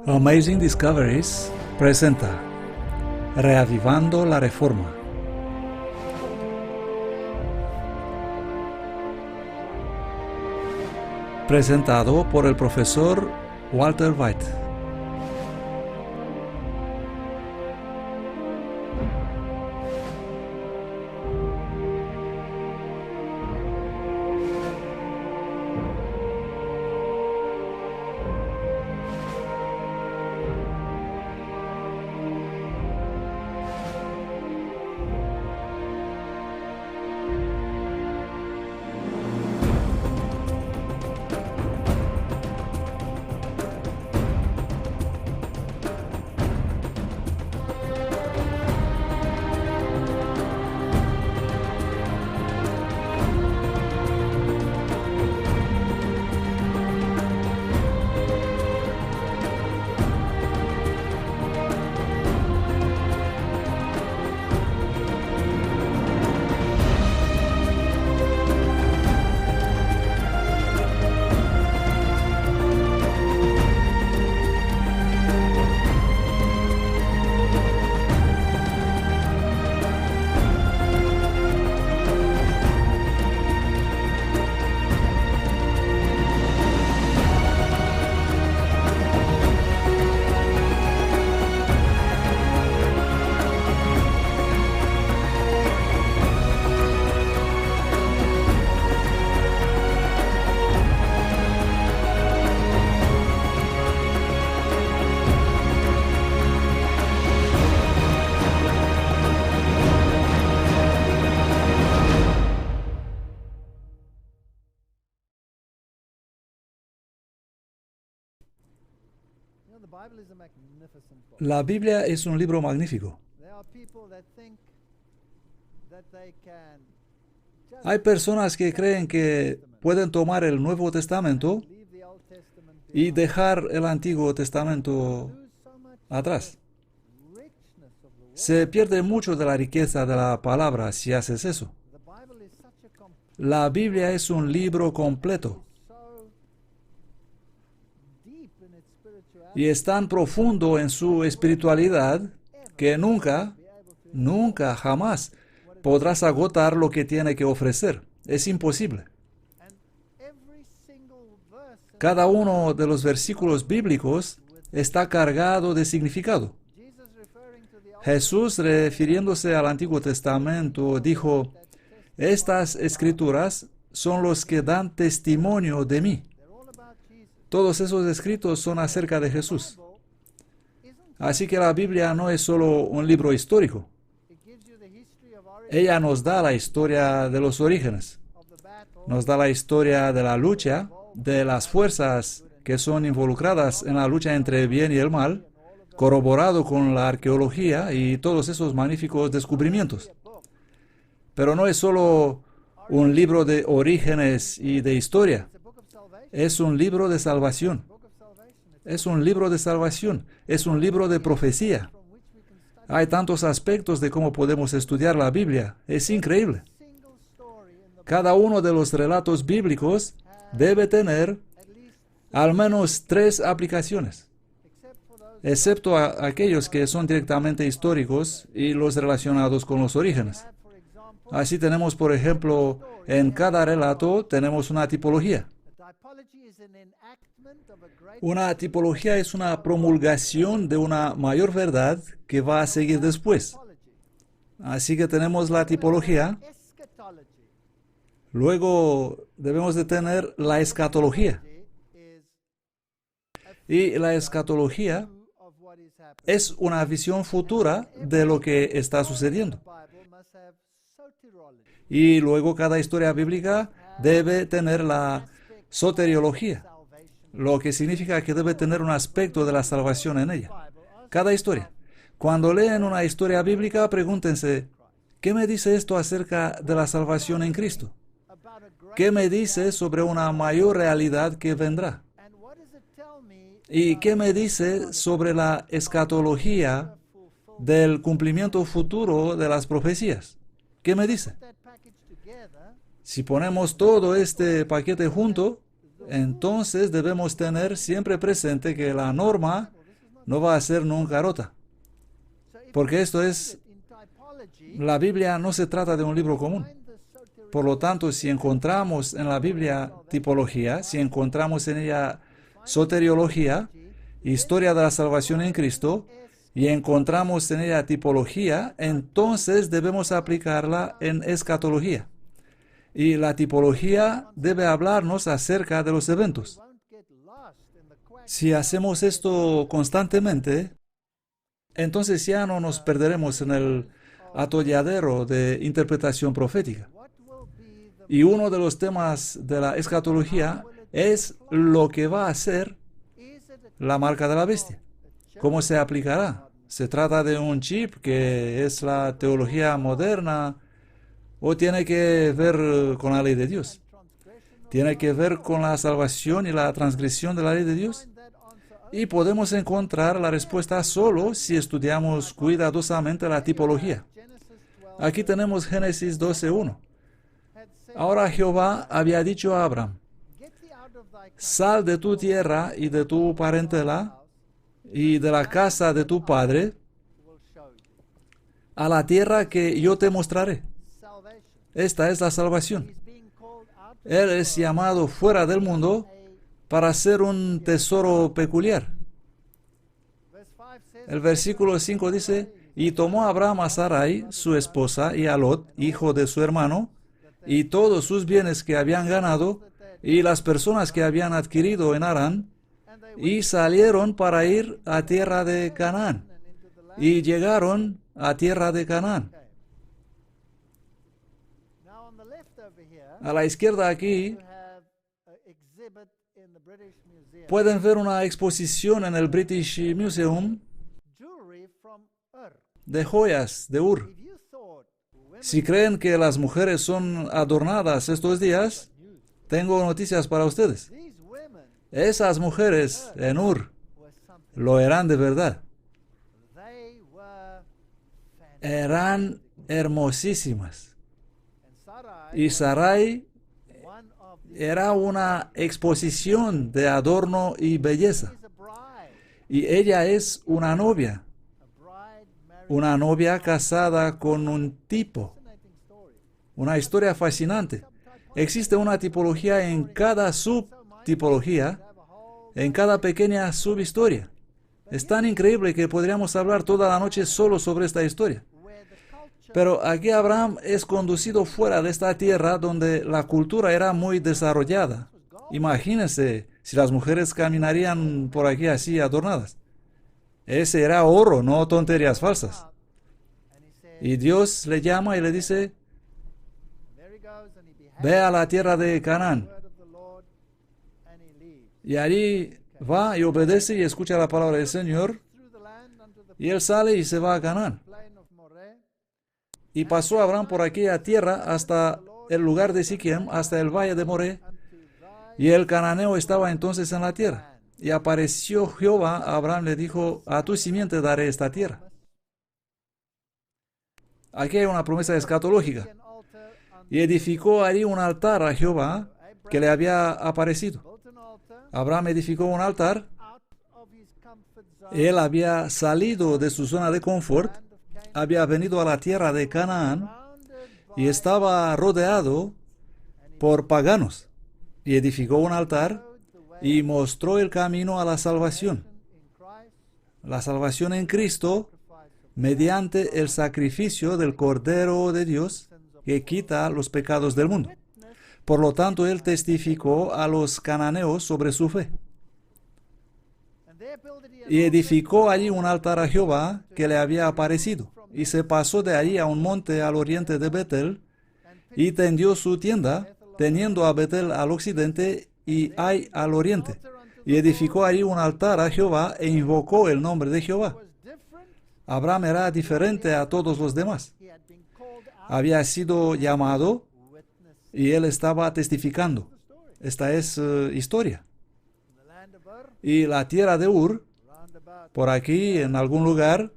Amazing Discoveries presenta Reavivando la Reforma. Presentado por el profesor Walter White. La Biblia es un libro magnífico. Hay personas que creen que pueden tomar el Nuevo Testamento y dejar el Antiguo Testamento atrás. Se pierde mucho de la riqueza de la palabra si haces eso. La Biblia es un libro completo y es tan profundo en su espiritualidad que nunca, jamás podrás agotar lo que tiene que ofrecer. Es imposible. Cada uno de los versículos bíblicos está cargado de significado. Jesús, refiriéndose al Antiguo Testamento, dijo: "Estas escrituras son los que dan testimonio de mí". Todos esos escritos son acerca de Jesús. Así que la Biblia no es solo un libro histórico. Ella nos da la historia de los orígenes. Nos da la historia de la lucha, de las fuerzas que son involucradas en la lucha entre el bien y el mal, corroborado con la arqueología y todos esos magníficos descubrimientos. Pero no es solo un libro de orígenes y de historia. Es un libro de salvación. Es un libro de salvación. Es un libro de profecía. Hay tantos aspectos de cómo podemos estudiar la Biblia. Es increíble. Cada uno de los relatos bíblicos debe tener al menos 3 aplicaciones, excepto aquellos que son directamente históricos y los relacionados con los orígenes. Así tenemos, por ejemplo, en cada relato tenemos una tipología. Una tipología es una promulgación de una mayor verdad que va a seguir después. Así que tenemos la tipología. Luego debemos de tener la escatología. Y la escatología es una visión futura de lo que está sucediendo. Y luego cada historia bíblica debe tener la soteriología, lo que significa que debe tener un aspecto de la salvación en ella. Cada historia. Cuando leen una historia bíblica, pregúntense: ¿qué me dice esto acerca de la salvación en Cristo? ¿Qué me dice sobre una mayor realidad que vendrá? ¿Y qué me dice sobre la escatología del cumplimiento futuro de las profecías? ¿Qué me dice? Si ponemos todo este paquete junto, entonces debemos tener siempre presente que la norma no va a ser nunca rota. Porque esto es, la Biblia no se trata de un libro común. Por lo tanto, si encontramos en la Biblia tipología, si encontramos en ella soteriología, historia de la salvación en Cristo, y encontramos en ella tipología, entonces debemos aplicarla en escatología. Y la tipología debe hablarnos acerca de los eventos. Si hacemos esto constantemente, entonces ya no nos perderemos en el atolladero de interpretación profética. Y uno de los temas de la escatología es lo que va a ser la marca de la bestia. ¿Cómo se aplicará? ¿Se trata de un chip que es la teología moderna o tiene que ver con la ley de Dios? ¿Tiene que ver con la salvación y la transgresión de la ley de Dios? Y podemos encontrar la respuesta solo si estudiamos cuidadosamente la tipología. Aquí tenemos Génesis 12:1. Ahora Jehová había dicho a Abraham: sal de tu tierra y de tu parentela y de la casa de tu padre a la tierra que yo te mostraré. Esta es la salvación. Él es llamado fuera del mundo para ser un tesoro peculiar. El versículo 5 dice: y tomó Abraham a Sarai, su esposa, y a Lot, hijo de su hermano, y todos sus bienes que habían ganado, y las personas que habían adquirido en Harán, y salieron para ir a tierra de Canaán, y llegaron a tierra de Canaán. A la izquierda aquí pueden ver una exposición en el British Museum de joyas de Ur. Si creen que las mujeres son adornadas estos días, tengo noticias para ustedes. Esas mujeres en Ur lo eran de verdad. Eran hermosísimas. Y Sarai era una exposición de adorno y belleza. Y ella es una novia casada con un tipo. Una historia fascinante. Existe una tipología en cada subtipología, en cada pequeña subhistoria. Es tan increíble que podríamos hablar toda la noche solo sobre esta historia. Pero aquí Abraham es conducido fuera de esta tierra donde la cultura era muy desarrollada. Imagínense si las mujeres caminarían por aquí así adornadas. Ese era oro, no tonterías falsas. Y Dios le llama y le dice: ve a la tierra de Canaán. Y allí va y obedece y escucha la palabra del Señor. Y él sale y se va a Canaán. Y pasó Abraham por aquella tierra hasta el lugar de Siquem, hasta el valle de Moré. Y el cananeo estaba entonces en la tierra. Y apareció Jehová a Abraham, le dijo: a tu simiente daré esta tierra. Aquí hay una promesa escatológica. Y edificó allí un altar a Jehová que le había aparecido. Abraham edificó un altar. Él había salido de su zona de confort, había venido a la tierra de Canaán y estaba rodeado por paganos. Y edificó un altar y mostró el camino a la salvación. La salvación en Cristo mediante el sacrificio del Cordero de Dios que quita los pecados del mundo. Por lo tanto, él testificó a los cananeos sobre su fe. Y edificó allí un altar a Jehová que le había aparecido. Y se pasó de allí a un monte al oriente de Betel, y tendió su tienda, teniendo a Betel al occidente y Ai al oriente. Y edificó allí un altar a Jehová e invocó el nombre de Jehová. Abraham era diferente a todos los demás. Había sido llamado y él estaba testificando. Esta es historia. Y la tierra de Ur, por aquí en algún lugar,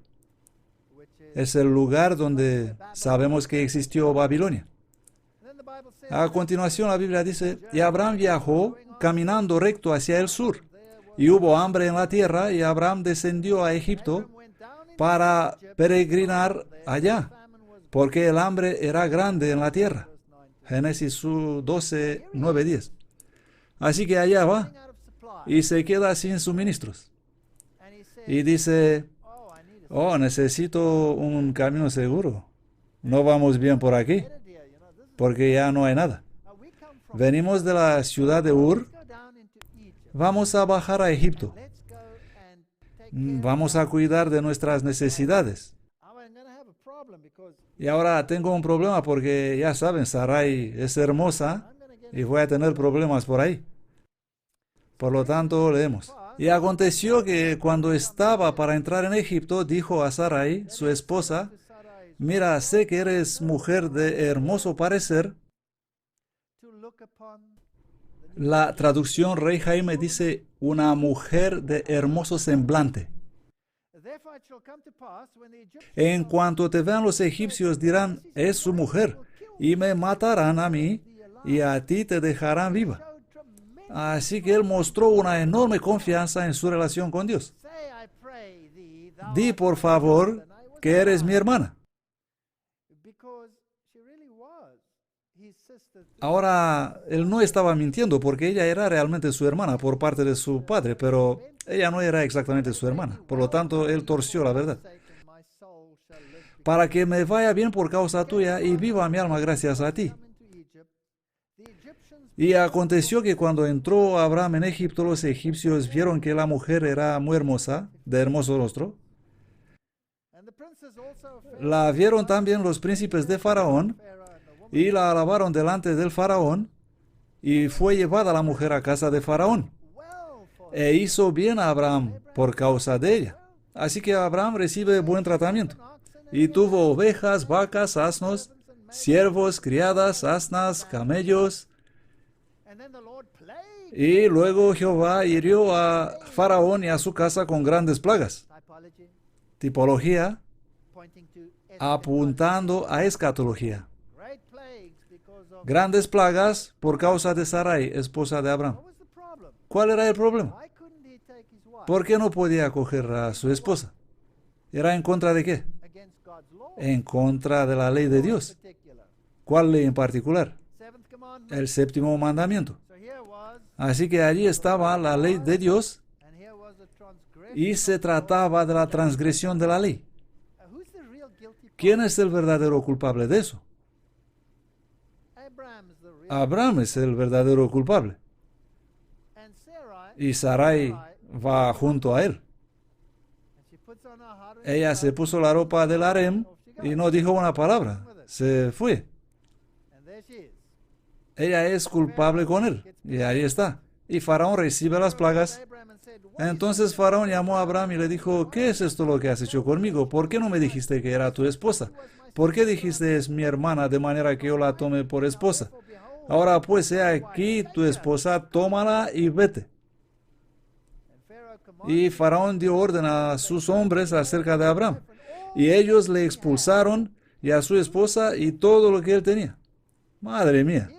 es el lugar donde sabemos que existió Babilonia. A continuación la Biblia dice: y Abraham viajó caminando recto hacia el sur, y hubo hambre en la tierra, y Abraham descendió a Egipto para peregrinar allá, porque el hambre era grande en la tierra. Génesis 12, 9, 10. Así que allá va y se queda sin suministros. Y dice, oh, necesito un camino seguro. No vamos bien por aquí, porque ya no hay nada. Venimos de la ciudad de Ur, vamos a bajar a Egipto. Vamos a cuidar de nuestras necesidades. Y ahora tengo un problema porque, ya saben, Sarai es hermosa y voy a tener problemas por ahí. Por lo tanto, leemos. Y aconteció que cuando estaba para entrar en Egipto, dijo a Sarai, su esposa, mira, sé que eres mujer de hermoso parecer. La traducción Rey Jaime dice, una mujer de hermoso semblante. En cuanto te vean los egipcios dirán, es su mujer, y me matarán a mí, y a ti te dejarán viva. Así que él mostró una enorme confianza en su relación con Dios. Di por favor que eres mi hermana. Ahora, él no estaba mintiendo porque ella era realmente su hermana por parte de su padre, pero ella no era exactamente su hermana. Por lo tanto, él torció la verdad. Para que me vaya bien por causa tuya y viva mi alma gracias a ti. Y aconteció que cuando entró Abraham en Egipto, los egipcios vieron que la mujer era muy hermosa, de hermoso rostro. La vieron también los príncipes de Faraón, y la alabaron delante del Faraón, y fue llevada la mujer a casa de Faraón. E hizo bien a Abraham por causa de ella. Así que Abraham recibe buen tratamiento. Y tuvo ovejas, vacas, asnos, siervos, criadas, asnas, camellos. Y luego Jehová hirió a Faraón y a su casa con grandes plagas. Tipología apuntando a escatología. Grandes plagas por causa de Sarai, esposa de Abraham. ¿Cuál era el problema? ¿Por qué no podía acoger a su esposa? ¿Era en contra de qué? En contra de la ley de Dios. ¿Cuál ley en particular? El séptimo mandamiento. Así que allí estaba la ley de Dios y se trataba de la transgresión de la ley. ¿Quién es el verdadero culpable de eso? Abraham es el verdadero culpable. Y Sarai va junto a él. Ella se puso la ropa del harem y no dijo una palabra. Se fue. Ella es culpable con él. Y ahí está. Y Faraón recibe las plagas. Entonces Faraón llamó a Abraham y le dijo, ¿qué es esto lo que has hecho conmigo? ¿Por qué no me dijiste que era tu esposa? ¿Por qué dijiste es mi hermana de manera que yo la tome por esposa? Ahora pues, he aquí tu esposa, tómala y vete. Y Faraón dio orden a sus hombres acerca de Abraham. Y ellos le expulsaron y a su esposa y todo lo que él tenía. Madre mía.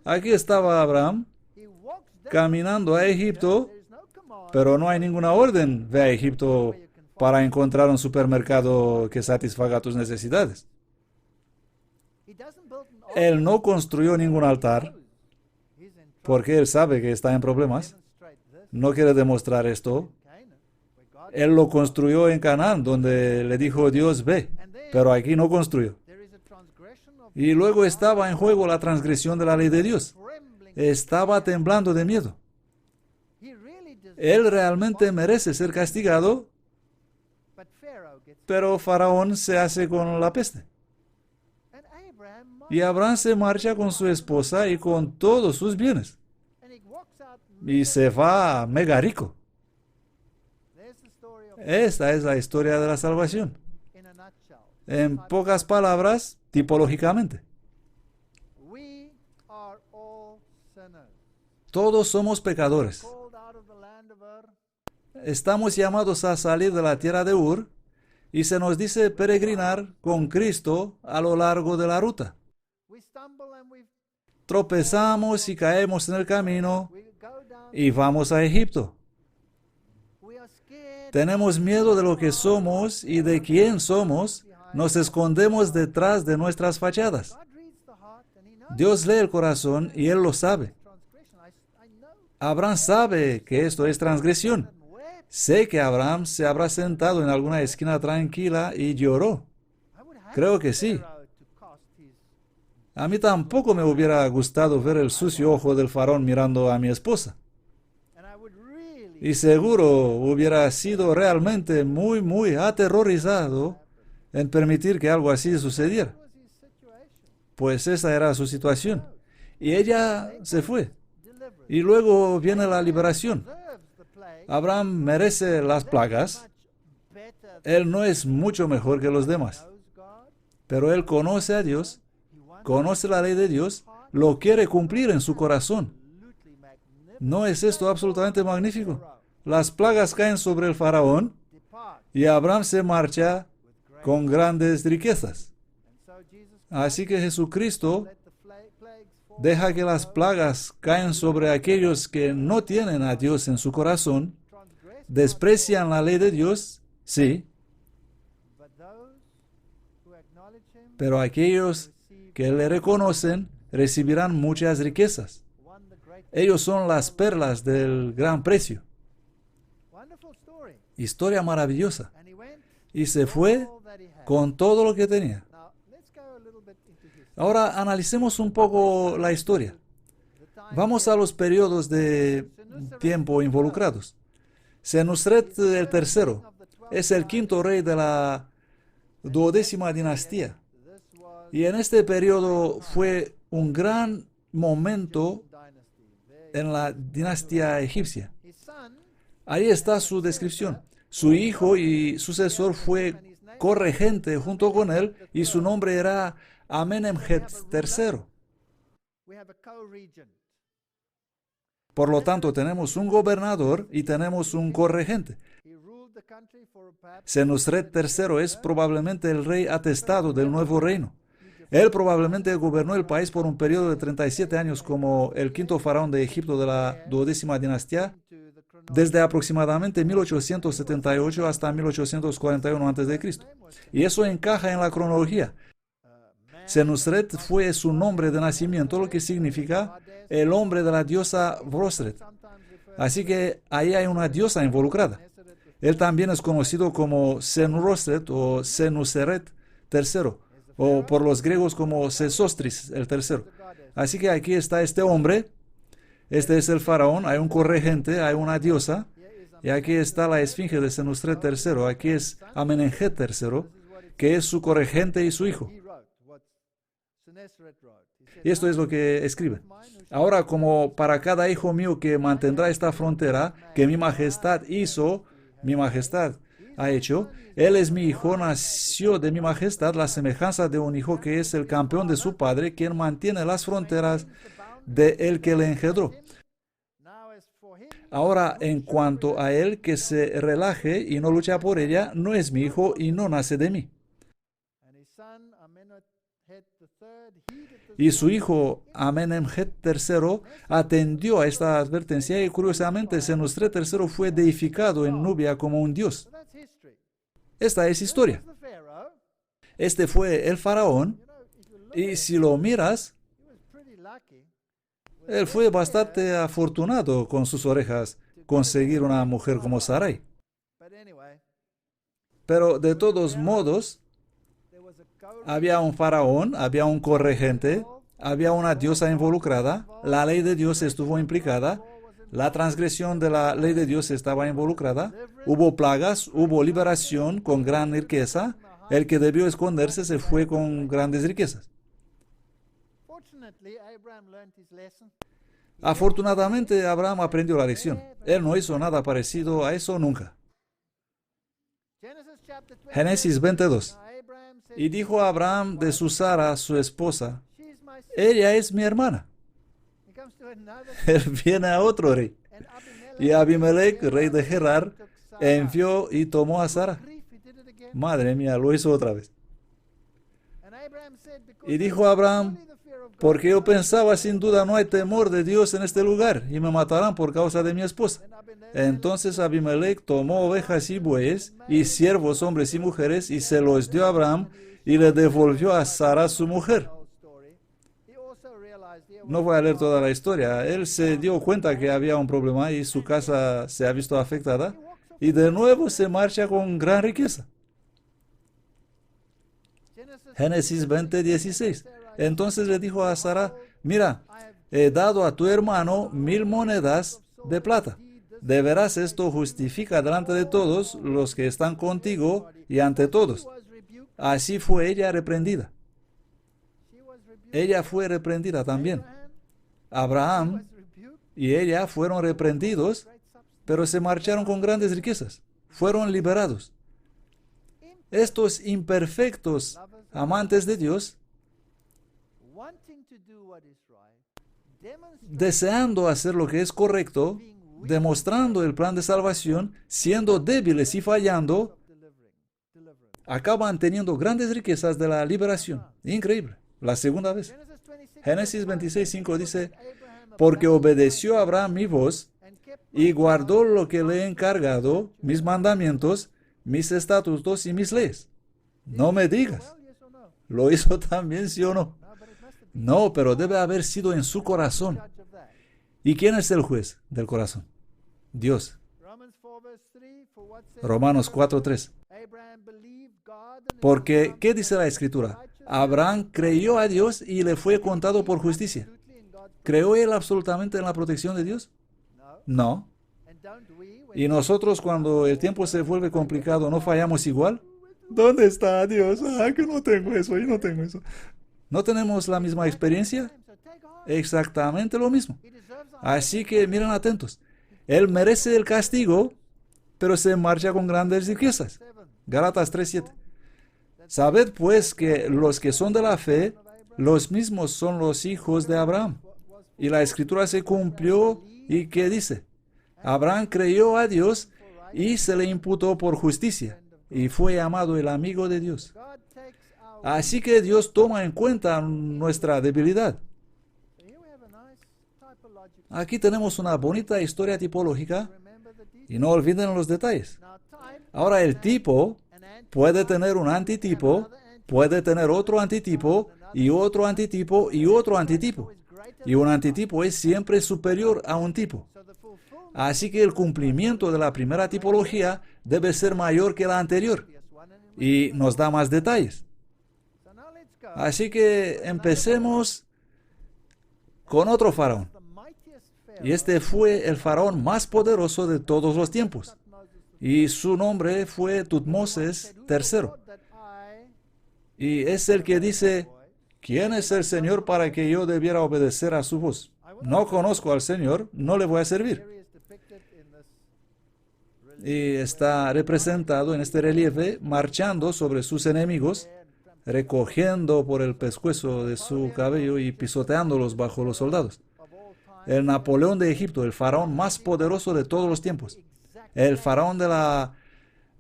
Aquí estaba Abraham caminando a Egipto, pero no hay ninguna orden. Ve a Egipto para encontrar un supermercado que satisfaga tus necesidades. Él no construyó ningún altar porque él sabe que está en problemas. No quiere demostrar esto. Él lo construyó en Canaán, donde le dijo Dios, ve, pero aquí no construyó. Y luego estaba en juego la transgresión de la ley de Dios. Estaba temblando de miedo. Él realmente merece ser castigado, pero Faraón se hace con la peste. Y Abraham se marcha con su esposa y con todos sus bienes. Y se va mega rico. Esta es la historia de la salvación. En pocas palabras, tipológicamente. Todos somos pecadores. Estamos llamados a salir de la tierra de Ur y se nos dice peregrinar con Cristo a lo largo de la ruta. Tropezamos y caemos en el camino y vamos a Egipto. Tenemos miedo de lo que somos y de quién somos. Nos escondemos detrás de nuestras fachadas. Dios lee el corazón y Él lo sabe. Abraham sabe que esto es transgresión. Sé que Abraham se habrá sentado en alguna esquina tranquila y lloró. Creo que sí. A mí tampoco me hubiera gustado ver el sucio ojo del faraón mirando a mi esposa. Y seguro hubiera sido realmente muy aterrorizado en permitir que algo así sucediera. Pues esa era su situación. Y ella se fue. Y luego viene la liberación. Abraham merece las plagas. Él no es mucho mejor que los demás. Pero él conoce a Dios, conoce la ley de Dios, lo quiere cumplir en su corazón. ¿No es esto absolutamente magnífico? Las plagas caen sobre el faraón y Abraham se marcha con grandes riquezas. Así que Jesucristo deja que las plagas caen sobre aquellos que no tienen a Dios en su corazón, desprecian la ley de Dios, sí, pero aquellos que le reconocen recibirán muchas riquezas. Ellos son las perlas del gran precio. Historia maravillosa. Y se fue con todo lo que tenía. Ahora analicemos un poco la historia. Vamos a los periodos de tiempo involucrados. Senusret el tercero es el quinto rey de la 12ª dinastía. Y en este periodo fue un gran momento en la dinastía egipcia. Ahí está su descripción. Su hijo y sucesor fue corregente junto con él y su nombre era Amenemhet III. Por lo tanto, tenemos un gobernador y tenemos un corregente. Senusret III es probablemente el rey atestado del nuevo reino. Él probablemente gobernó el país por un periodo de 37 años como el quinto faraón de Egipto de la 12ª dinastía, desde aproximadamente 1878 hasta 1841 a.C. Y eso encaja en la cronología. Senusret fue su nombre de nacimiento, lo que significa el hombre de la diosa Vrosret. Así que ahí hay una diosa involucrada. Él también es conocido como Senurosret o Senuseret III, o por los griegos como Sesostris el tercero. Así que aquí está este hombre, este es el faraón, hay un corregente, hay una diosa, y aquí está la esfinge de Senusret III, aquí es Amenemhet III, que es su corregente y su hijo. Y esto es lo que escribe. Ahora, como para cada hijo mío que mantendrá esta frontera, que mi majestad hizo, mi majestad ha hecho, él es mi hijo, nació de mi majestad la semejanza de un hijo que es el campeón de su padre, quien mantiene las fronteras de el que le engendró. Ahora, en cuanto a él que se relaje y no lucha por ella, no es mi hijo y no nace de mí. Y su hijo Amenemhet III atendió a esta advertencia y curiosamente Senusret III fue deificado en Nubia como un dios. Esta es historia. Este fue el faraón y si lo miras, él fue bastante afortunado con sus orejas conseguir una mujer como Sarai. Pero de todos modos, había un faraón, había un corregente, había una diosa involucrada, la ley de Dios estuvo implicada, la transgresión de la ley de Dios estaba involucrada, hubo plagas, hubo liberación con gran riqueza, el que debió esconderse se fue con grandes riquezas. Afortunadamente, Abraham aprendió la lección. Él no hizo nada parecido a eso nunca. Génesis 22. Y dijo Abraham de su Sara, su esposa, ella es mi hermana. Él viene a otro rey. Y Abimelech, rey de Gerar, envió y tomó a Sara. Madre mía, lo hizo otra vez. Y dijo Abraham, porque yo pensaba, sin duda, no hay temor de Dios en este lugar, y me matarán por causa de mi esposa. Entonces Abimelech tomó ovejas y bueyes, y siervos, hombres y mujeres, y se los dio a Abraham, y le devolvió a Sara su mujer. No voy a leer toda la historia. Él se dio cuenta que había un problema y su casa se ha visto afectada, y de nuevo se marcha con gran riqueza. Génesis 20:16. Entonces le dijo a Sara: mira, he dado a tu hermano 1000 monedas de plata. De veras esto justifica delante de todos los que están contigo y ante todos. Así fue ella reprendida. Ella fue reprendida también. Abraham y ella fueron reprendidos, pero se marcharon con grandes riquezas. Fueron liberados. Estos imperfectos amantes de Dios, deseando hacer lo que es correcto, demostrando el plan de salvación, siendo débiles y fallando, acaban teniendo grandes riquezas de la liberación. Increíble. La segunda vez. Génesis 26:5 dice: porque obedeció a Abraham mi voz y guardó lo que le he encargado, mis mandamientos, mis estatutos y mis leyes. No me digas. ¿Lo hizo también, sí o no? No, pero debe haber sido en su corazón. ¿Y quién es el juez del corazón? Dios. Romanos 4:3. Porque, ¿qué dice la Escritura? Abraham creyó a Dios y le fue contado por justicia. ¿Creó él absolutamente en la protección de Dios? No. ¿Y nosotros, cuando el tiempo se vuelve complicado, no fallamos igual? ¿Dónde está Dios? Que no tengo eso, yo no tengo eso. ¿No tenemos la misma experiencia? Exactamente lo mismo. Así que miren atentos. Él merece el castigo, pero se marcha con grandes riquezas. Gálatas 3:7. Sabed pues que los que son de la fe, los mismos son los hijos de Abraham. Y la Escritura se cumplió, ¿y qué dice? Abraham creyó a Dios y se le imputó por justicia, y fue llamado el amigo de Dios. Así que Dios toma en cuenta nuestra debilidad. Aquí tenemos una bonita historia tipológica, y no olviden los detalles. Ahora, el tipo puede tener un antitipo, puede tener otro antitipo, y otro antitipo, y otro antitipo. Y un antitipo es siempre superior a un tipo. Así que el cumplimiento de la primera tipología debe ser mayor que la anterior, y nos da más detalles. Así que empecemos con otro faraón. Y este fue el faraón más poderoso de todos los tiempos. Y su nombre fue Tutmosis III. Y es el que dice: ¿quién es el Señor para que yo debiera obedecer a su voz? No conozco al Señor, no le voy a servir. Y está representado en este relieve marchando sobre sus enemigos, recogiendo por el pescuezo de su cabello y pisoteándolos bajo los soldados. El Napoleón de Egipto, el faraón más poderoso de todos los tiempos. El faraón de la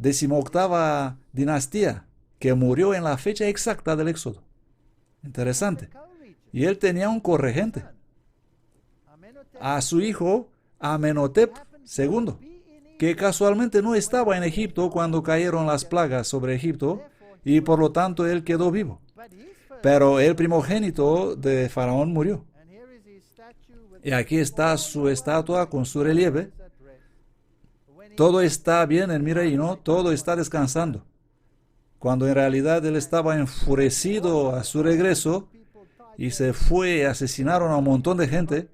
18ª dinastía, que murió en la fecha exacta del Éxodo. Interesante. Y él tenía un corregente, a su hijo Amenhotep II, que casualmente no estaba en Egipto cuando cayeron las plagas sobre Egipto, y por lo tanto él quedó vivo. Pero el primogénito de Faraón murió. Y aquí está su estatua con su relieve. Todo está bien en mi reino, todo está descansando. Cuando en realidad él estaba enfurecido a su regreso y se fue, asesinaron a un montón de gente,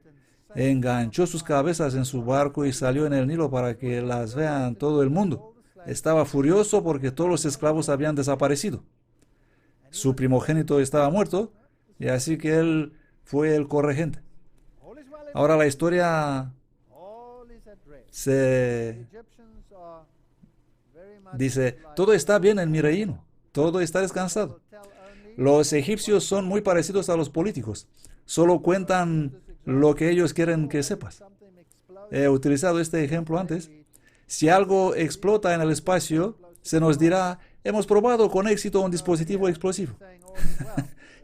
enganchó sus cabezas en su barco y salió en el Nilo para que las vean todo el mundo. Estaba furioso porque todos los esclavos habían desaparecido. Su primogénito estaba muerto, y así que él fue el corregente. Ahora la historia se dice: todo está bien en mi reino, todo está descansado. Los egipcios son muy parecidos a los políticos, solo cuentan lo que ellos quieren que sepas. He utilizado este ejemplo antes. Si algo explota en el espacio, se nos dirá: hemos probado con éxito un dispositivo explosivo.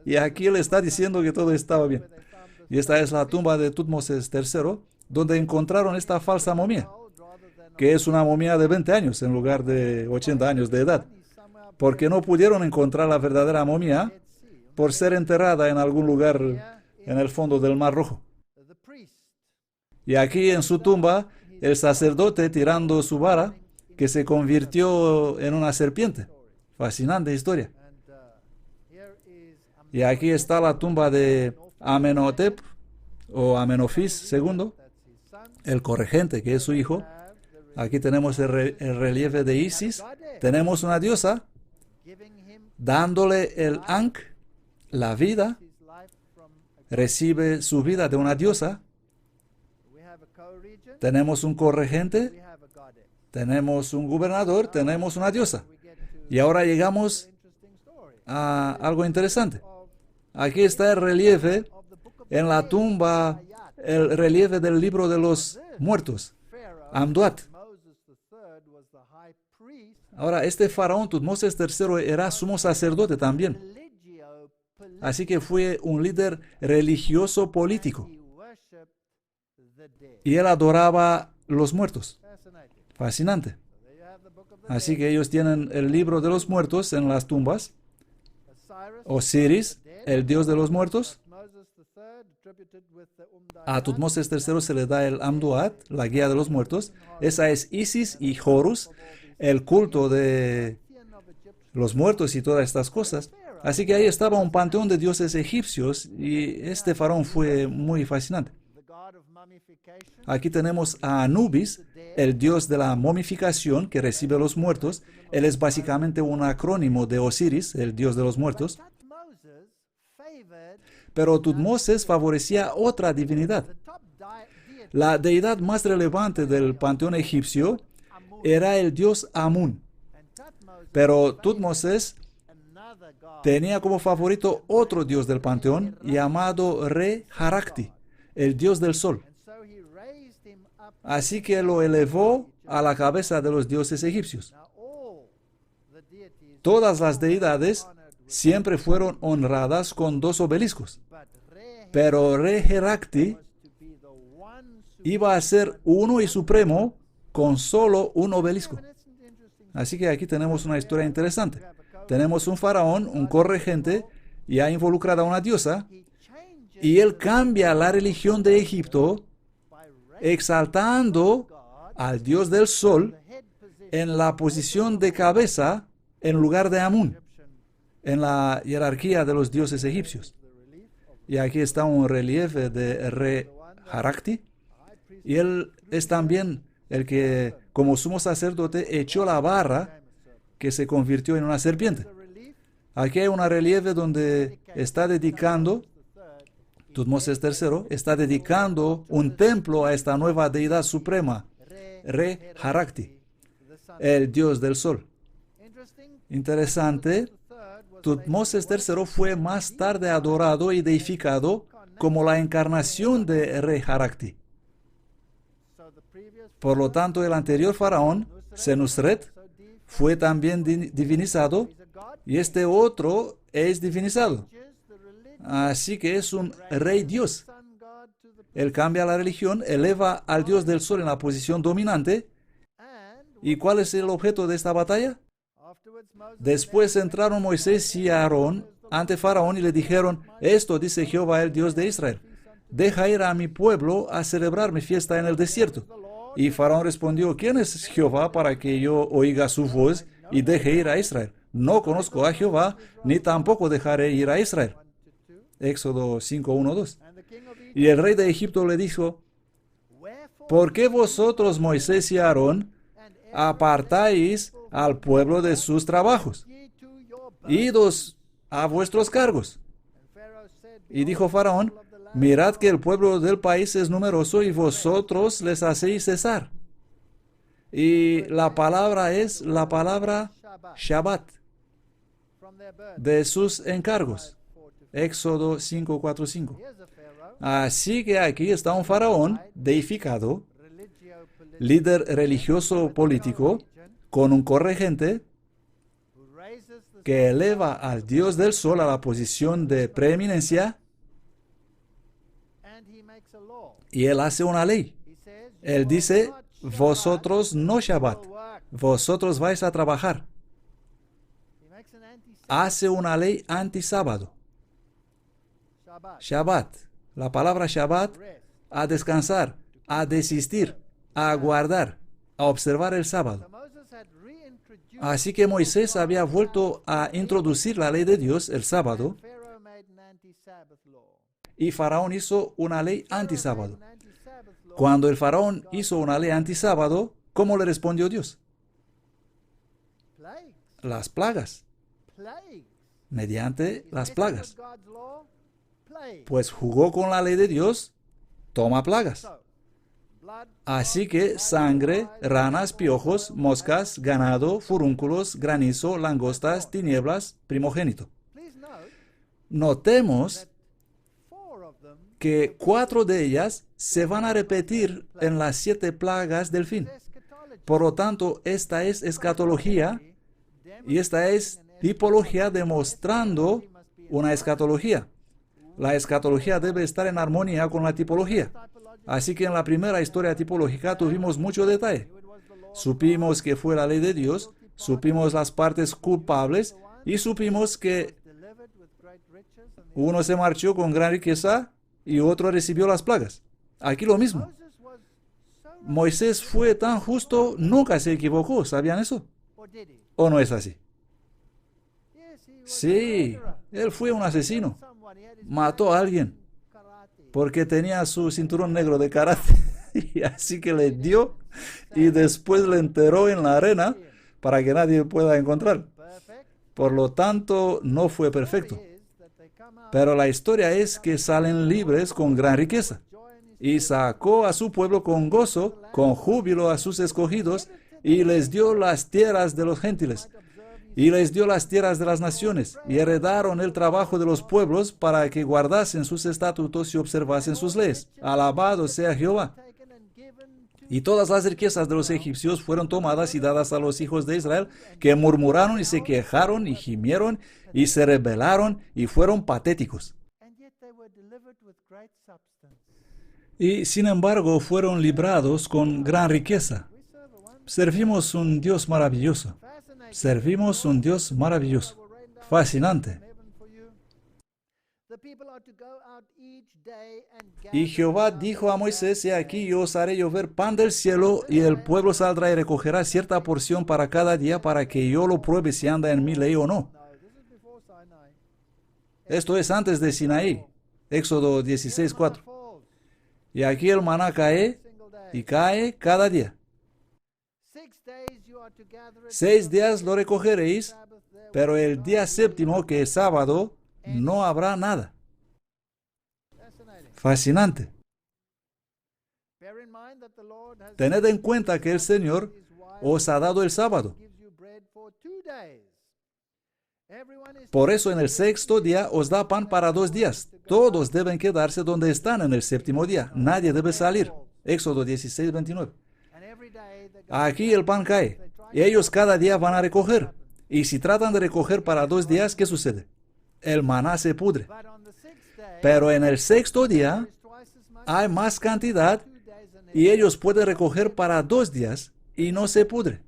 Y aquí él está diciendo que todo estaba bien. Y esta es la tumba de Tutmosis III, donde encontraron esta falsa momia, que es una momia de 20 años en lugar de 80 años de edad, porque no pudieron encontrar la verdadera momia por ser enterrada en algún lugar en el fondo del Mar Rojo. Y aquí en su tumba, el sacerdote tirando su vara, que se convirtió en una serpiente. Fascinante historia. Y aquí está la tumba de Amenhotep, o Amenofis II, el corregente, que es su hijo. Aquí tenemos el relieve de Isis. Tenemos una diosa dándole el Ankh, la vida. Recibe su vida de una diosa. Tenemos un corregente, tenemos un gobernador, tenemos una diosa. Y ahora llegamos a algo interesante. Aquí está el relieve en la tumba, el relieve del libro de los muertos, Amduat. Ahora, este faraón Tutmosis III era sumo sacerdote también. Así que fue un líder religioso político. Y él adoraba los muertos. Fascinante. Así que ellos tienen el libro de los muertos en las tumbas. Osiris, el dios de los muertos. A Tutmosis III se le da el Amduat, la guía de los muertos. Esa es Isis y Horus, el culto de los muertos y todas estas cosas. Así que ahí estaba un panteón de dioses egipcios y este faraón fue muy fascinante. Aquí tenemos a Anubis, el dios de la momificación que recibe a los muertos. Él es básicamente un acrónimo de Osiris, el dios de los muertos. Pero Tutmosis favorecía otra divinidad. La deidad más relevante del panteón egipcio era el dios Amun. Pero Tutmosis tenía como favorito otro dios del panteón llamado Re-Harakti, el dios del sol. Así que lo elevó a la cabeza de los dioses egipcios. Todas las deidades siempre fueron honradas con dos obeliscos. Pero Re-Harakti iba a ser uno y supremo con solo un obelisco. Así que aquí tenemos una historia interesante. Tenemos un faraón, un corregente, ya involucrada a una diosa, y él cambia la religión de Egipto exaltando al dios del sol en la posición de cabeza en lugar de Amun, en la jerarquía de los dioses egipcios. Y aquí está un relieve de Re-Harakti, y él es también el que, como sumo sacerdote, echó la vara que se convirtió en una serpiente. Aquí hay un relieve donde está dedicando, Tutmosis III está dedicando un templo a esta nueva deidad suprema, Re-Harakti, el dios del sol. Interesante, Tutmosis III fue más tarde adorado y deificado como la encarnación de Re-Harakti. Por lo tanto, el anterior faraón, Senusret, fue también divinizado y este otro es divinizado. Así que es un rey dios. Él cambia la religión, eleva al dios del sol en la posición dominante. ¿Y cuál es el objeto de esta batalla? Después entraron Moisés y Aarón ante Faraón y le dijeron: esto dice Jehová, el Dios de Israel: deja ir a mi pueblo a celebrar mi fiesta en el desierto. Y Faraón respondió: ¿quién es Jehová para que yo oiga su voz y deje ir a Israel? No conozco a Jehová, ni tampoco dejaré ir a Israel. Éxodo 5:1-2. Y el rey de Egipto le dijo: ¿por qué vosotros, Moisés y Aarón, apartáis al pueblo de sus trabajos? Idos a vuestros cargos. Y dijo Faraón: mirad que el pueblo del país es numeroso y vosotros les hacéis cesar. Y la palabra es la palabra Shabbat, de sus encargos. Éxodo 5:4-5. Así que aquí está un faraón deificado, líder religioso político, con un corregente que eleva al Dios del sol a la posición de preeminencia, y Él hace una ley. Él dice, vosotros no Shabbat, vosotros vais a trabajar. Hace una ley anti-sábado. Shabbat, la palabra Shabbat, a descansar, a desistir, a guardar, a observar el sábado. Así que Moisés había vuelto a introducir la ley de Dios, el sábado, y Faraón hizo una ley anti-sábado. Cuando el Faraón hizo una ley anti-sábado, ¿cómo le respondió Dios? Las plagas. Mediante las plagas. Pues jugó con la ley de Dios, toma plagas. Así que sangre, ranas, piojos, moscas, ganado, furúnculos, granizo, langostas, tinieblas, primogénito. Notemos que 4 de ellas se van a repetir en las 7 plagas del fin. Por lo tanto, esta es escatología y esta es tipología demostrando una escatología. La escatología debe estar en armonía con la tipología. Así que en la primera historia tipológica tuvimos mucho detalle. Supimos que fue la ley de Dios, supimos las partes culpables y supimos que uno se marchó con gran riqueza y otro recibió las plagas. Aquí lo mismo. Moisés fue tan justo, nunca se equivocó. ¿Sabían eso? ¿O no es así? Sí, él fue un asesino. Mató a alguien porque tenía su cinturón negro de karate. Y así que le dio y después le enterró en la arena para que nadie pueda encontrar. Por lo tanto, no fue perfecto. Pero la historia es que salen libres con gran riqueza. Y sacó a su pueblo con gozo, con júbilo a sus escogidos, y les dio las tierras de los gentiles. Y les dio las tierras de las naciones, y heredaron el trabajo de los pueblos para que guardasen sus estatutos y observasen sus leyes. Alabado sea Jehová. Y todas las riquezas de los egipcios fueron tomadas y dadas a los hijos de Israel, que murmuraron y se quejaron y gimieron y se rebelaron y fueron patéticos. Y sin embargo fueron librados con gran riqueza. Servimos un Dios maravilloso. Servimos un Dios maravilloso. Fascinante. Y Jehová dijo a Moisés, he aquí yo os haré llover pan del cielo, y el pueblo saldrá y recogerá cierta porción para cada día, para que yo lo pruebe si anda en mi ley o no. Esto es antes de Sinaí, Éxodo 16:4. Y aquí el maná cae, y cae cada día. 6 días lo recogeréis, pero el día séptimo, que es sábado, no habrá nada. Fascinante. Tened en cuenta que el Señor os ha dado el sábado. Por eso en el 6º día os da pan para 2 días. Todos deben quedarse donde están en el 7º día. Nadie debe salir. Éxodo 16:29. Aquí el pan cae. Y ellos cada día van a recoger. Y si tratan de recoger para 2 días, ¿qué sucede? El maná se pudre. Pero en el 6º día hay más cantidad y ellos pueden recoger para 2 días y no se pudre.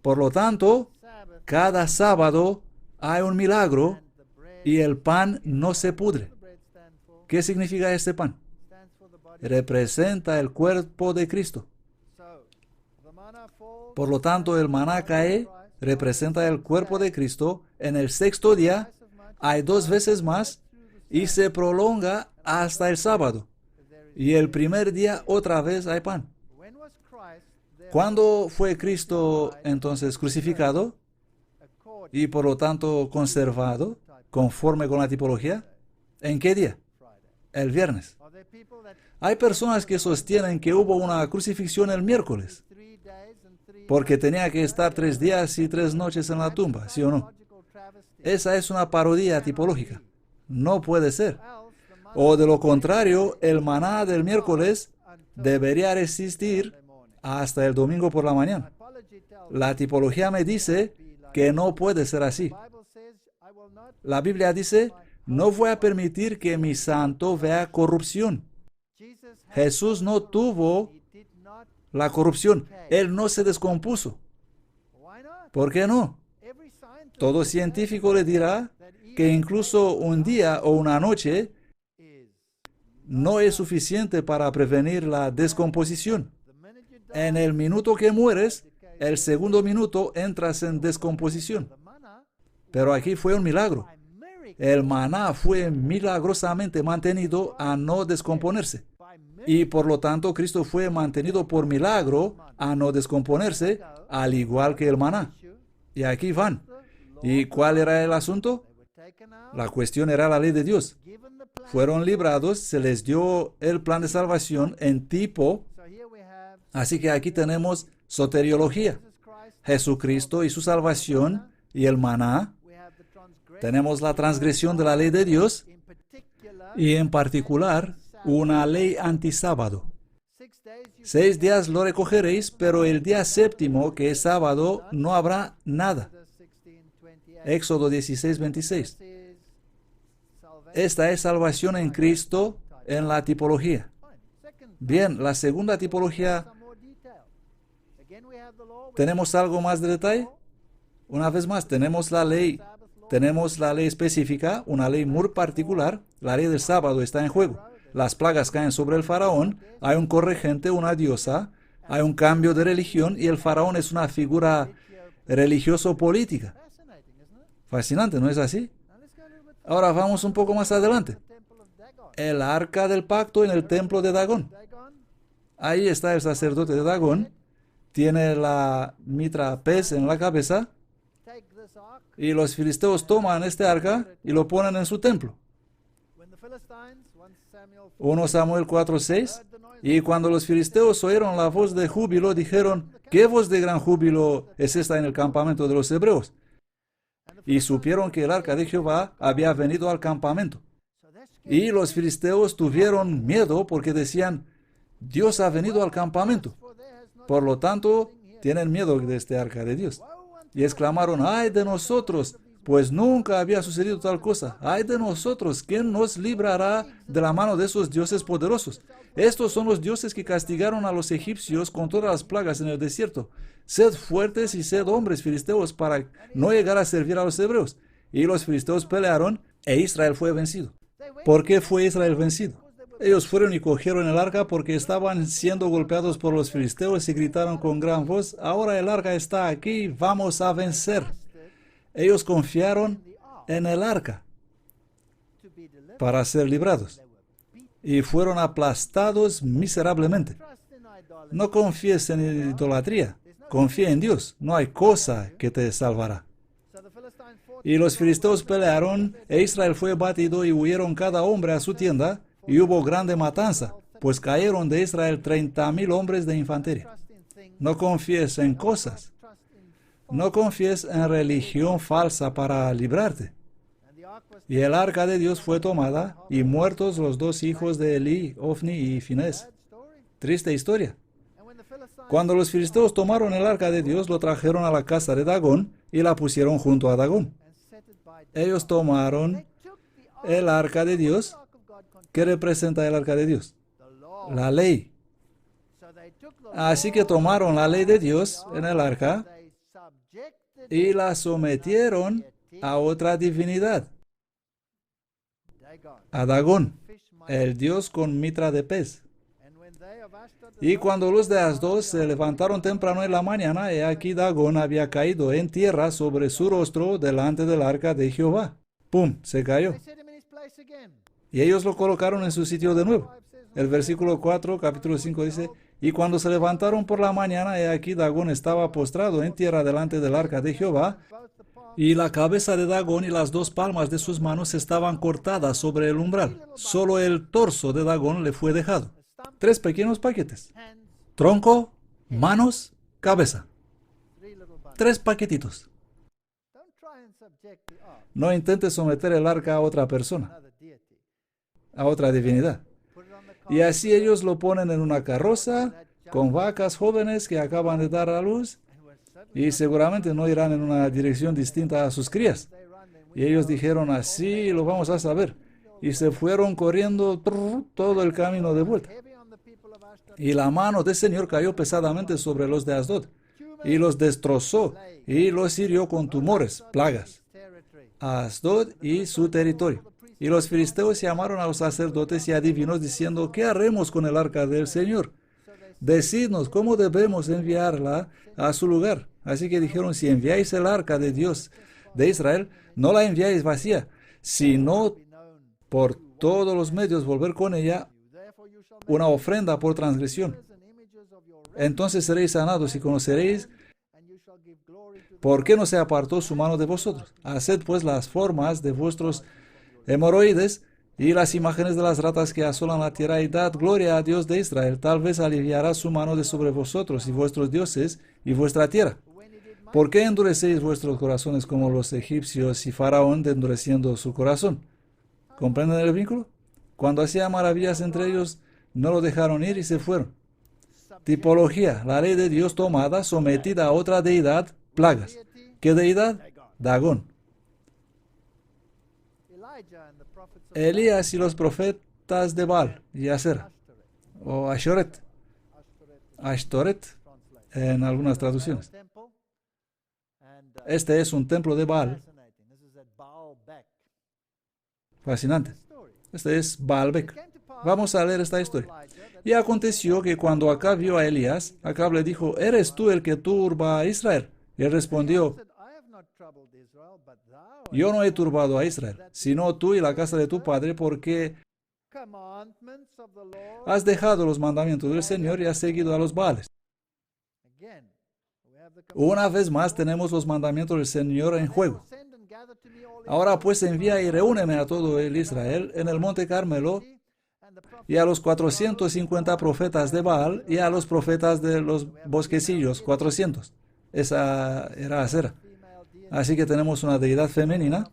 Por lo tanto, cada sábado hay un milagro y el pan no se pudre. ¿Qué significa este pan? Representa el cuerpo de Cristo. Por lo tanto, el maná cae, representa el cuerpo de Cristo. En el 6º día hay 2 veces más y se prolonga hasta el sábado. Y el primer día otra vez hay pan. ¿Cuándo fue Cristo entonces crucificado y por lo tanto conservado conforme con la tipología? ¿En qué día? El viernes. Hay personas que sostienen que hubo una crucifixión el miércoles porque tenía que estar 3 días y 3 noches en la tumba, ¿sí o no? Esa es una parodia tipológica. No puede ser. O de lo contrario, el maná del miércoles debería resistir hasta el domingo por la mañana. La tipología me dice que no puede ser así. La Biblia dice, no voy a permitir que mi santo vea corrupción. Jesús no tuvo la corrupción. Él no se descompuso. ¿Por qué no? Todo científico le dirá que incluso un día o una noche no es suficiente para prevenir la descomposición. En el minuto que mueres, el segundo minuto entras en descomposición. Pero aquí fue un milagro. El maná fue milagrosamente mantenido a no descomponerse. Y por lo tanto, Cristo fue mantenido por milagro a no descomponerse, al igual que el maná. Y aquí van. ¿Y cuál era el asunto? La cuestión era la ley de Dios. Fueron librados, se les dio el plan de salvación en tipo. Así que aquí tenemos soteriología. Jesucristo y su salvación y el maná. Tenemos la transgresión de la ley de Dios y en particular una ley antisábado. 6 días lo recogeréis, pero el día séptimo, que es sábado, no habrá nada. Éxodo 16:26. Esta es salvación en Cristo en la tipología. Bien, la segunda tipología, ¿tenemos algo más de detalle? Una vez más, tenemos la ley específica, una ley muy particular. La ley del sábado está en juego. Las plagas caen sobre el faraón, hay un corregente, una diosa, hay un cambio de religión y el faraón es una figura religioso-política. Fascinante, ¿no es así? Ahora vamos un poco más adelante. El arca del pacto en el templo de Dagón. Ahí está el sacerdote de Dagón. Tiene la mitra pez en la cabeza. Y los filisteos toman este arca y lo ponen en su templo. 1 Samuel 4:6. Y cuando los filisteos oyeron la voz de júbilo, dijeron, ¿qué voz de gran júbilo es esta en el campamento de los hebreos? Y supieron que el arca de Jehová había venido al campamento. Y los filisteos tuvieron miedo porque decían, Dios ha venido al campamento. Por lo tanto, tienen miedo de este arca de Dios. Y exclamaron, ¡ay de nosotros! Pues nunca había sucedido tal cosa. ¡Ay de nosotros! ¿Quién nos librará de la mano de esos dioses poderosos? Estos son los dioses que castigaron a los egipcios con todas las plagas en el desierto. Sed fuertes y sed hombres filisteos para no llegar a servir a los hebreos. Y los filisteos pelearon e Israel fue vencido. ¿Por qué fue Israel vencido? Ellos fueron y cogieron el arca porque estaban siendo golpeados por los filisteos y gritaron con gran voz, ahora el arca está aquí, vamos a vencer. Ellos confiaron en el arca para ser librados y fueron aplastados miserablemente. No confíes en idolatría, confía en Dios, no hay cosa que te salvará. Y los filisteos pelearon e Israel fue batido y huyeron cada hombre a su tienda. Y hubo grande matanza, pues cayeron de Israel 30,000 hombres de infantería. No confíes en cosas. No confíes en religión falsa para librarte. Y el arca de Dios fue tomada, y muertos los 2 hijos de Elí, Ofni y Finés. Triste historia. Cuando los filisteos tomaron el arca de Dios, lo trajeron a la casa de Dagón, y la pusieron junto a Dagón. Ellos tomaron el arca de Dios. ¿Qué representa el arca de Dios? La ley. Así que tomaron la ley de Dios en el arca y la sometieron a otra divinidad, a Dagón, el dios con mitra de pez. Y cuando los de Asdod se levantaron temprano en la mañana, he aquí Dagón había caído en tierra sobre su rostro delante del arca de Jehová. ¡Pum! Se cayó. Y ellos lo colocaron en su sitio de nuevo. El versículo 4, capítulo 5 dice, y cuando se levantaron por la mañana, he aquí Dagón estaba postrado en tierra delante del arca de Jehová, y la cabeza de Dagón y las 2 palmas de sus manos estaban cortadas sobre el umbral. Solo el torso de Dagón le fue dejado. 3 pequeños paquetes. Tronco, manos, cabeza. 3 paquetitos. No intentes someter el arca a otra persona, a otra divinidad. Y así ellos lo ponen en una carroza con vacas jóvenes que acaban de dar a luz y seguramente no irán en una dirección distinta a sus crías. Y ellos dijeron, así lo vamos a saber. Y se fueron corriendo todo el camino de vuelta. Y la mano del Señor cayó pesadamente sobre los de Asdod, y los destrozó, y los hirió con tumores, plagas, a Asdod y su territorio. Y los filisteos llamaron a los sacerdotes y adivinos diciendo, ¿qué haremos con el arca del Señor? Decidnos cómo debemos enviarla a su lugar. Así que dijeron, si enviáis el arca de Dios de Israel, no la enviáis vacía, sino por todos los medios volver con ella una ofrenda por transgresión. Entonces seréis sanados y conoceréis por qué no se apartó su mano de vosotros. Haced pues las formas de vuestros hemorroides y las imágenes de las ratas que asolan la tierra y dad gloria a Dios de Israel. Tal vez aliviará su mano de sobre vosotros y vuestros dioses y vuestra tierra. ¿Por qué endurecéis vuestros corazones como los egipcios y Faraón endureciendo su corazón? ¿Comprenden el vínculo? Cuando hacía maravillas entre ellos, no lo dejaron ir y se fueron. Tipología, la ley de Dios tomada, sometida a otra deidad, plagas. ¿Qué deidad? Dagón. Elías y los profetas de Baal y Asera, o Ashtoret en algunas traducciones. Este es un templo de Baal. Fascinante. Este es Baalbek. Vamos a leer esta historia. Y aconteció que cuando Acab vio a Elías, Acab le dijo, ¿eres tú el que turba a Israel? Y él respondió, yo no he turbado a Israel, sino tú y la casa de tu padre, porque has dejado los mandamientos del Señor y has seguido a los Baales. Una vez más tenemos los mandamientos del Señor en juego. Ahora pues envía y reúneme a todo el Israel en el monte Carmelo, y a los 450 profetas de Baal y a los profetas de los bosquecillos, 400. Esa era Asera. Así que tenemos una deidad femenina,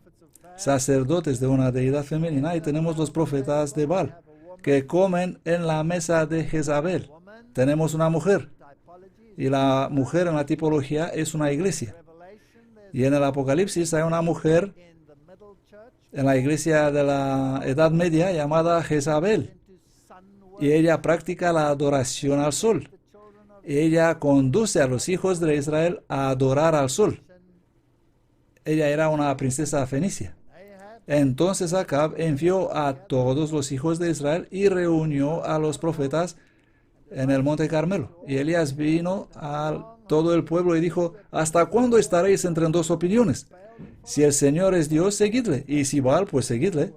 sacerdotes de una deidad femenina, y tenemos los profetas de Baal, que comen en la mesa de Jezabel. Tenemos una mujer, y la mujer en la tipología es una iglesia. Y en el Apocalipsis hay una mujer en la iglesia de la Edad Media llamada Jezabel. Y ella practica la adoración al sol. Ella conduce a los hijos de Israel a adorar al sol. Ella era una princesa fenicia. Entonces Acab envió a todos los hijos de Israel y reunió a los profetas en el monte Carmelo. Y Elías vino a todo el pueblo y dijo, ¿hasta cuándo estaréis entre dos opiniones? Si el Señor es Dios, seguidle, y si Baal, pues seguidle.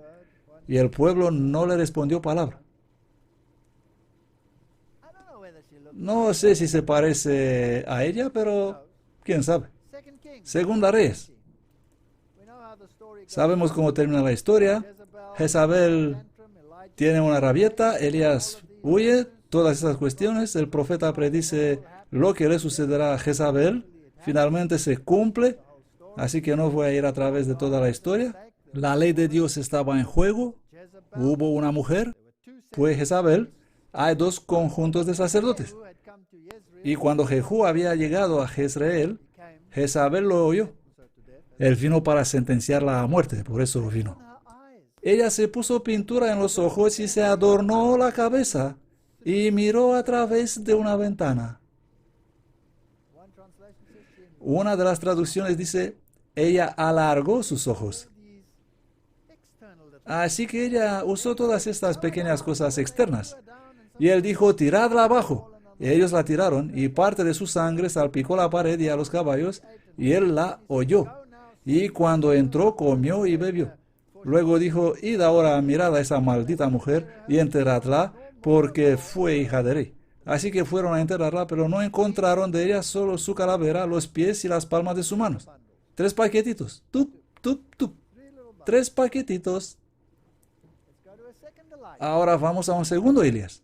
Y el pueblo no le respondió palabra. No sé si se parece a ella, pero quién sabe. Segunda Reyes. Sabemos cómo termina la historia. Jezabel tiene una rabieta, Elías huye, todas esas cuestiones. El profeta predice lo que le sucederá a Jezabel. Finalmente se cumple, así que no voy a ir a través de toda la historia. La ley de Dios estaba en juego. Hubo una mujer, fue Jezabel. Hay dos conjuntos de sacerdotes. Y cuando Jehú había llegado a Jezreel, Jezabel lo oyó. Él vino para sentenciarla a muerte, por eso vino. Ella se puso pintura en los ojos y se adornó la cabeza y miró a través de una ventana. Una de las traducciones dice, ella alargó sus ojos. Así que ella usó todas estas pequeñas cosas externas. Y él dijo, tiradla abajo. Y ellos la tiraron, y parte de su sangre salpicó la pared y a los caballos, y él la oyó. Y cuando entró, comió y bebió. Luego dijo, id ahora, mirad a esa maldita mujer, y enterradla, porque fue hija de rey. Así que fueron a enterrarla, pero no encontraron de ella solo su calavera, los pies y las palmas de sus manos. 3 paquetitos. Tup, tup, tup. 3 paquetitos. Ahora vamos a un segundo Elías.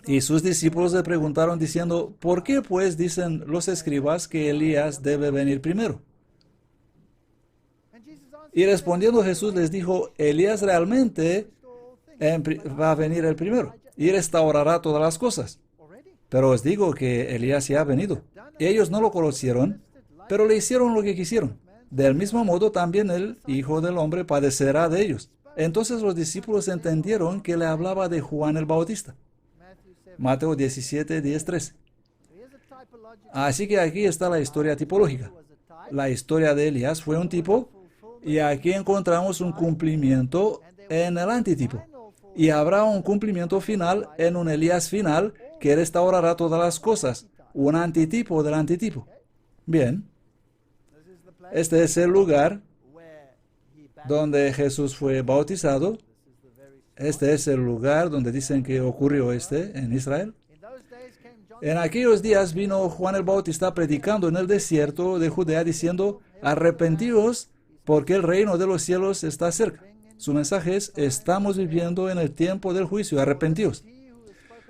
Y sus discípulos le preguntaron diciendo, ¿por qué pues dicen los escribas que Elías debe venir primero? Y respondiendo Jesús les dijo, Elías realmente va a venir el primero y restaurará todas las cosas. Pero os digo que Elías ya ha venido Ellos no lo conocieron, pero le hicieron lo que quisieron. Del mismo modo, también el Hijo del Hombre padecerá de ellos. Entonces los discípulos entendieron que le hablaba de Juan el Bautista. Mateo 17, 10, 13. Así que aquí está la historia tipológica. La historia de Elías fue un tipo, y aquí encontramos un cumplimiento en el antitipo. Y habrá un cumplimiento final en un Elías final que restaurará todas las cosas. Un antitipo del antitipo. Bien. Este es el lugar donde Jesús fue bautizado. Este es el lugar donde dicen que ocurrió en Israel. En aquellos días vino Juan el Bautista predicando en el desierto de Judea diciendo, arrepentíos porque el reino de los cielos está cerca. Su mensaje es, estamos viviendo en el tiempo del juicio, arrepentíos.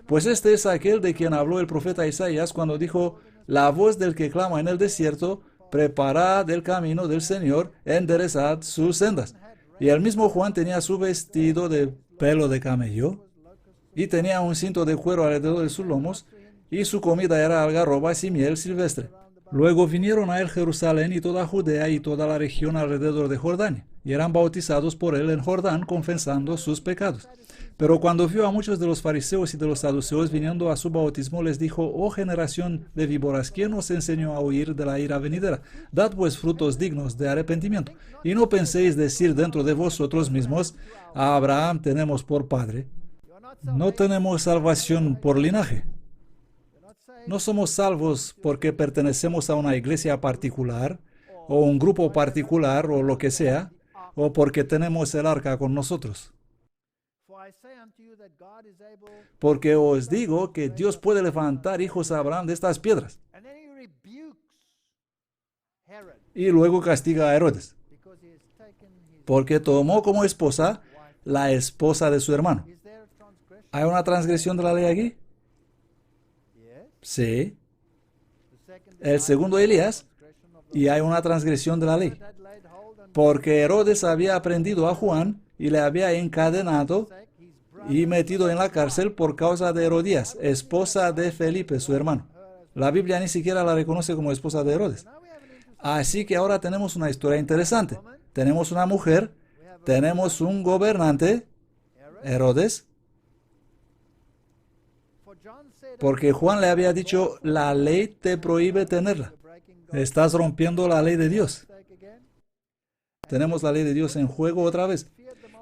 Pues este es aquel de quien habló el profeta Isaías cuando dijo, la voz del que clama en el desierto, preparad el camino del Señor, enderezad sus sendas. Y el mismo Juan tenía su vestido de pelo de camello y tenía un cinto de cuero alrededor de sus lomos y su comida era algarrobas y miel silvestre. Luego vinieron a él Jerusalén y toda Judea y toda la región alrededor de Jordania y eran bautizados por él en Jordán confesando sus pecados. Pero cuando vio a muchos de los fariseos y de los saduceos viniendo a su bautismo, les dijo, oh generación de víboras, ¿quién os enseñó a huir de la ira venidera? Dad pues frutos dignos de arrepentimiento. Y no penséis decir dentro de vosotros mismos, a Abraham tenemos por padre. No tenemos salvación por linaje. No somos salvos porque pertenecemos a una iglesia particular, o un grupo particular, o lo que sea, o porque tenemos el arca con nosotros. Porque os digo que Dios puede levantar hijos a Abraham de estas piedras. Y luego castiga a Herodes, porque tomó como esposa la esposa de su hermano. ¿Hay una transgresión de la ley aquí? Sí. El segundo Elías, y hay una transgresión de la ley. Porque Herodes había aprendido a Juan y le había encadenado y metido en la cárcel por causa de Herodías, esposa de Felipe, su hermano. La Biblia ni siquiera la reconoce como esposa de Herodes. Así que ahora tenemos una historia interesante. Tenemos una mujer, tenemos un gobernante, Herodes, porque Juan le había dicho, la ley te prohíbe tenerla. Estás rompiendo la ley de Dios. Tenemos la ley de Dios en juego otra vez.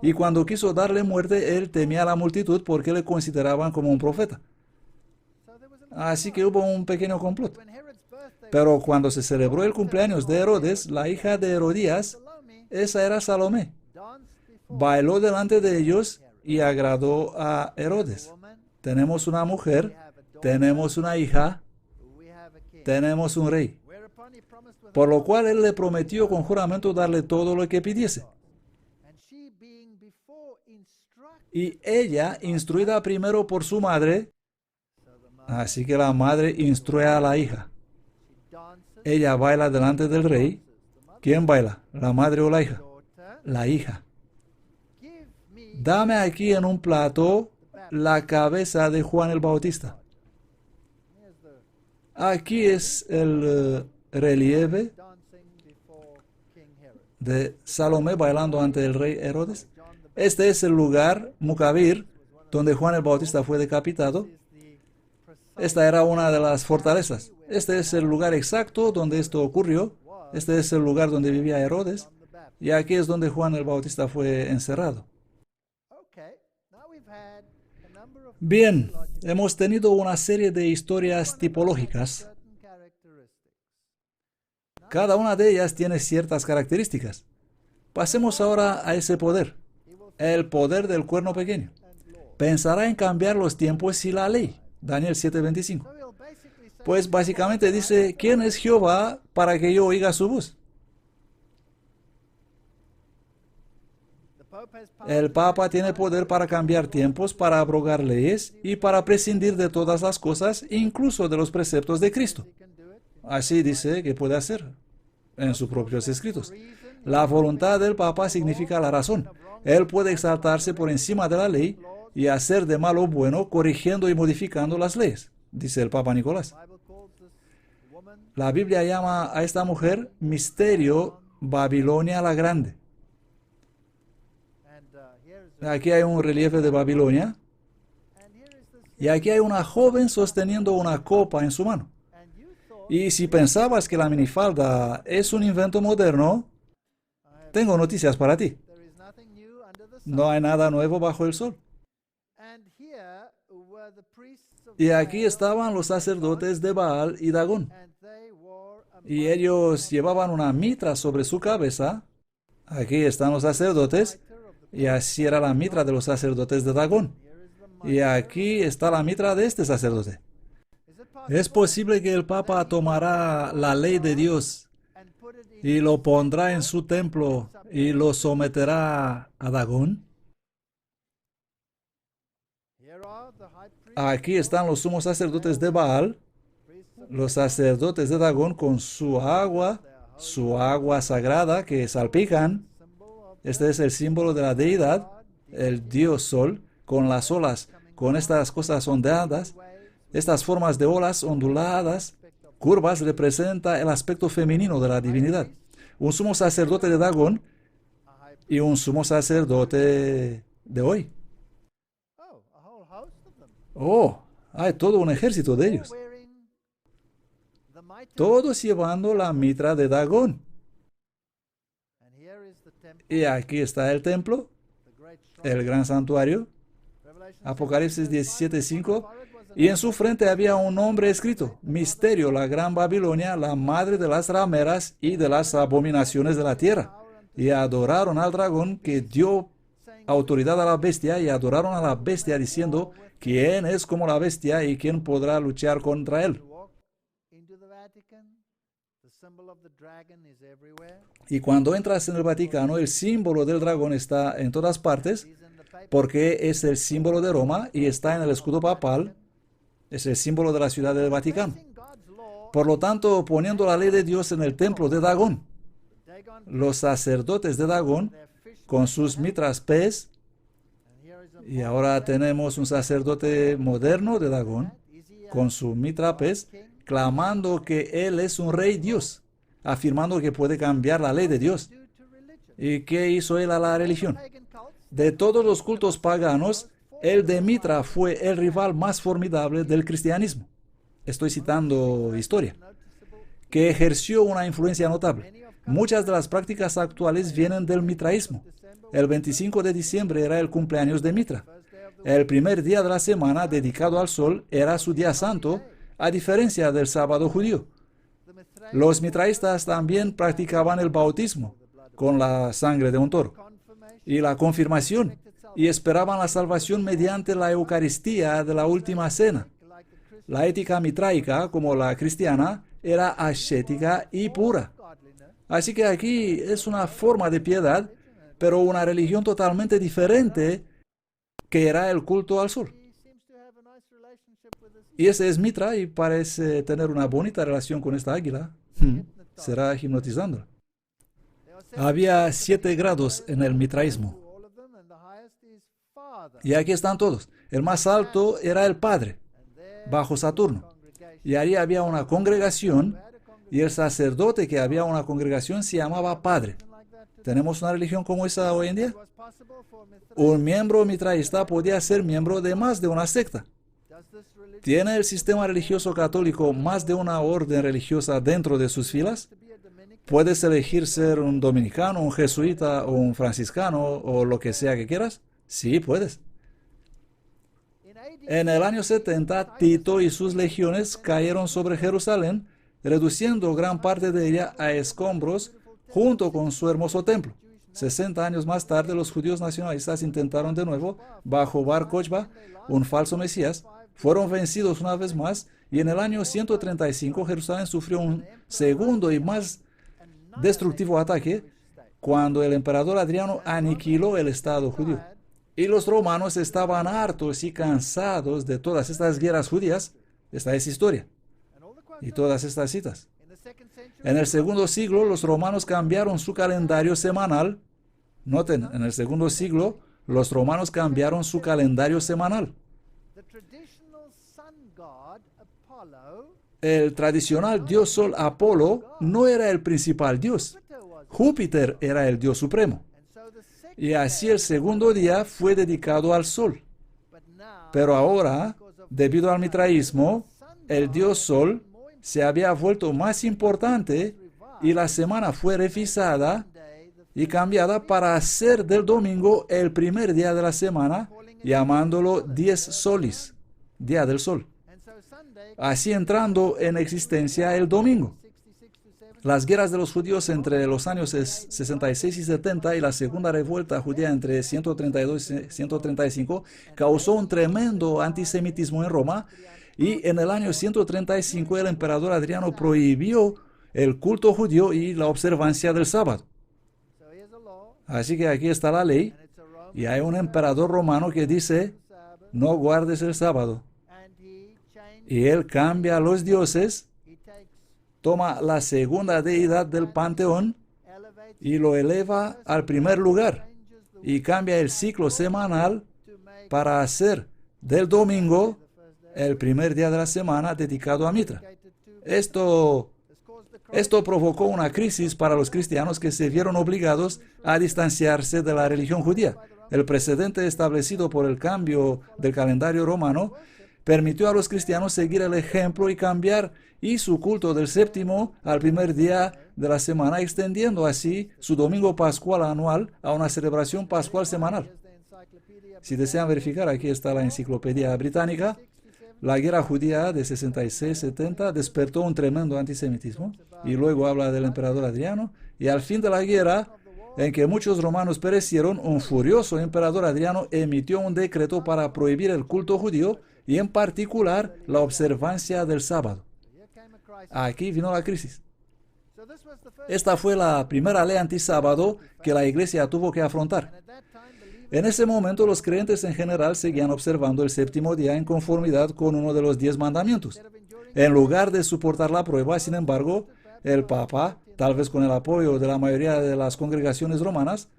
Y cuando quiso darle muerte, él temía a la multitud porque le consideraban como un profeta. Así que hubo un pequeño complot. Pero cuando se celebró el cumpleaños de Herodes, la hija de Herodías, esa era Salomé, bailó delante de ellos y agradó a Herodes. Tenemos una mujer, tenemos una hija, tenemos un rey. Por lo cual él le prometió con juramento darle todo lo que pidiese. Y ella, instruida primero por su madre, así que la madre instruye a la hija. Ella baila delante del rey. ¿Quién baila? ¿La madre o la hija? La hija. Dame aquí en un plato la cabeza de Juan el Bautista. Aquí es el relieve de Salomé bailando ante el rey Herodes. Este es el lugar, Mukavir, donde Juan el Bautista fue decapitado. Esta era una de las fortalezas. Este es el lugar exacto donde esto ocurrió. Este es el lugar donde vivía Herodes. Y aquí es donde Juan el Bautista fue encerrado. Bien, hemos tenido una serie de historias tipológicas. Cada una de ellas tiene ciertas características. Pasemos ahora a ese poder. El poder del cuerno pequeño. Pensará en cambiar los tiempos y la ley. Daniel 7:25. Pues básicamente dice, ¿quién es Jehová para que yo oiga su voz? El Papa tiene poder para cambiar tiempos, para abrogar leyes y para prescindir de todas las cosas, incluso de los preceptos de Cristo. Así dice que puede hacer en sus propios escritos. La voluntad del Papa significa la razón. Él puede exaltarse por encima de la ley y hacer de malo bueno, corrigiendo y modificando las leyes, dice el Papa Nicolás. La Biblia llama a esta mujer Misterio Babilonia la Grande. Aquí hay un relieve de Babilonia. Y aquí hay una joven sosteniendo una copa en su mano. Y si pensabas que la minifalda es un invento moderno, tengo noticias para ti. No hay nada nuevo bajo el sol. Y aquí estaban los sacerdotes de Baal y Dagón. Y ellos llevaban una mitra sobre su cabeza. Aquí están los sacerdotes. Y así era la mitra de los sacerdotes de Dagón. Y aquí está la mitra de este sacerdote. ¿Es posible que el Papa tomará la ley de Dios y lo pondrá en su templo y lo someterá a Dagón? Aquí están los sumos sacerdotes de Baal, los sacerdotes de Dagón con su agua sagrada que salpican. Este es el símbolo de la deidad, el dios Sol, con las olas, con estas cosas ondeadas. Estas formas de olas onduladas, curvas, representa el aspecto femenino de la divinidad. Un sumo sacerdote de Dagón y un sumo sacerdote de hoy. Oh, hay todo un ejército de ellos. Todos llevando la mitra de Dagón. Y aquí está el templo, el gran santuario. Apocalipsis 17:5. Y en su frente había un nombre escrito: Misterio, la gran Babilonia, la madre de las rameras y de las abominaciones de la tierra. Y adoraron al dragón que dio autoridad a la bestia, y adoraron a la bestia diciendo: ¿quién es como la bestia y quién podrá luchar contra él? Y cuando entras en el Vaticano, el símbolo del dragón está en todas partes, porque es el símbolo de Roma y está en el escudo papal. Es el símbolo de la ciudad del Vaticano. Por lo tanto, poniendo la ley de Dios en el templo de Dagón, los sacerdotes de Dagón, con sus mitras pez, y ahora tenemos un sacerdote moderno de Dagón, con su mitra pez, clamando que él es un rey Dios, afirmando que puede cambiar la ley de Dios. ¿Y qué hizo él a la religión? De todos los cultos paganos, el de Mitra fue el rival más formidable del cristianismo. Estoy citando historia, que ejerció una influencia notable. Muchas de las prácticas actuales vienen del mitraísmo. El 25 de diciembre era el cumpleaños de Mitra. El primer día de la semana dedicado al sol era su día santo, a diferencia del sábado judío. Los mitraístas también practicaban el bautismo con la sangre de un toro y la confirmación, y esperaban la salvación mediante la Eucaristía de la última cena. La ética mitraica, como la cristiana, era ascética y pura. Así que aquí es una forma de piedad, pero una religión totalmente diferente, que era el culto al sol. Y ese es Mitra y parece tener una bonita relación con esta águila. Será hipnotizándola. Había 7 grados en el mitraísmo. Y aquí están todos. El más alto era el Padre, bajo Saturno. Y ahí había una congregación, y el sacerdote que había una congregación se llamaba Padre. ¿Tenemos una religión como esa hoy en día? Un miembro mitraísta podía ser miembro de más de una secta. ¿Tiene el sistema religioso católico más de una orden religiosa dentro de sus filas? ¿Puedes elegir ser un dominicano, un jesuita o un franciscano o lo que sea que quieras? Sí, puedes. En el año 70, Tito y sus legiones cayeron sobre Jerusalén, reduciendo gran parte de ella a escombros junto con su hermoso templo. 60 años más tarde, los judíos nacionalistas intentaron de nuevo, bajo Bar Kokhba, un falso mesías, fueron vencidos una vez más, y en el año 135 Jerusalén sufrió un segundo y más destructivo ataque, cuando el emperador Adriano aniquiló el Estado judío. Y los romanos estaban hartos y cansados de todas estas guerras judías. Esta es historia. Y todas estas citas. En el segundo siglo, los romanos cambiaron su calendario semanal. Noten, en el segundo siglo, los romanos cambiaron su calendario semanal. el tradicional dios sol Apolo no era el principal dios. Júpiter era el dios supremo. Y así el segundo día fue dedicado al sol. Pero ahora, debido al mitraísmo, el dios sol se había vuelto más importante y la semana fue revisada y cambiada para hacer del domingo el primer día de la semana, llamándolo 10 solis, día del sol. Así entrando en existencia el domingo. Las guerras de los judíos entre los años 66 y 70 y la segunda revuelta judía entre 132 y 135 causó un tremendo antisemitismo en Roma, y en el año 135 el emperador Adriano prohibió el culto judío y la observancia del sábado. Así que aquí está la ley, y hay un emperador romano que dice, no guardes el sábado. Y él cambia a los dioses, toma la segunda deidad del panteón y lo eleva al primer lugar, y cambia el ciclo semanal para hacer del domingo el primer día de la semana dedicado a Mitra. Esto provocó una crisis para los cristianos que se vieron obligados a distanciarse de la religión judía. El precedente establecido por el cambio del calendario romano permitió a los cristianos seguir el ejemplo y cambiar su culto del séptimo al primer día de la semana, extendiendo así su domingo pascual anual a una celebración pascual semanal. Si desean verificar, aquí está la enciclopedia británica. La guerra judía de 66-70 despertó un tremendo antisemitismo, y luego habla del emperador Adriano, y al fin de la guerra, en que muchos romanos perecieron, un furioso emperador Adriano emitió un decreto para prohibir el culto judío y en particular la observancia del sábado. Aquí vino la crisis. Esta fue la primera ley antisábado que la iglesia tuvo que afrontar. En ese momento los creyentes en general seguían observando el séptimo día en conformidad con uno de los 10 mandamientos. En lugar de soportar la prueba, sin embargo, el Papa, tal vez con el apoyo de la mayoría de las congregaciones romanas,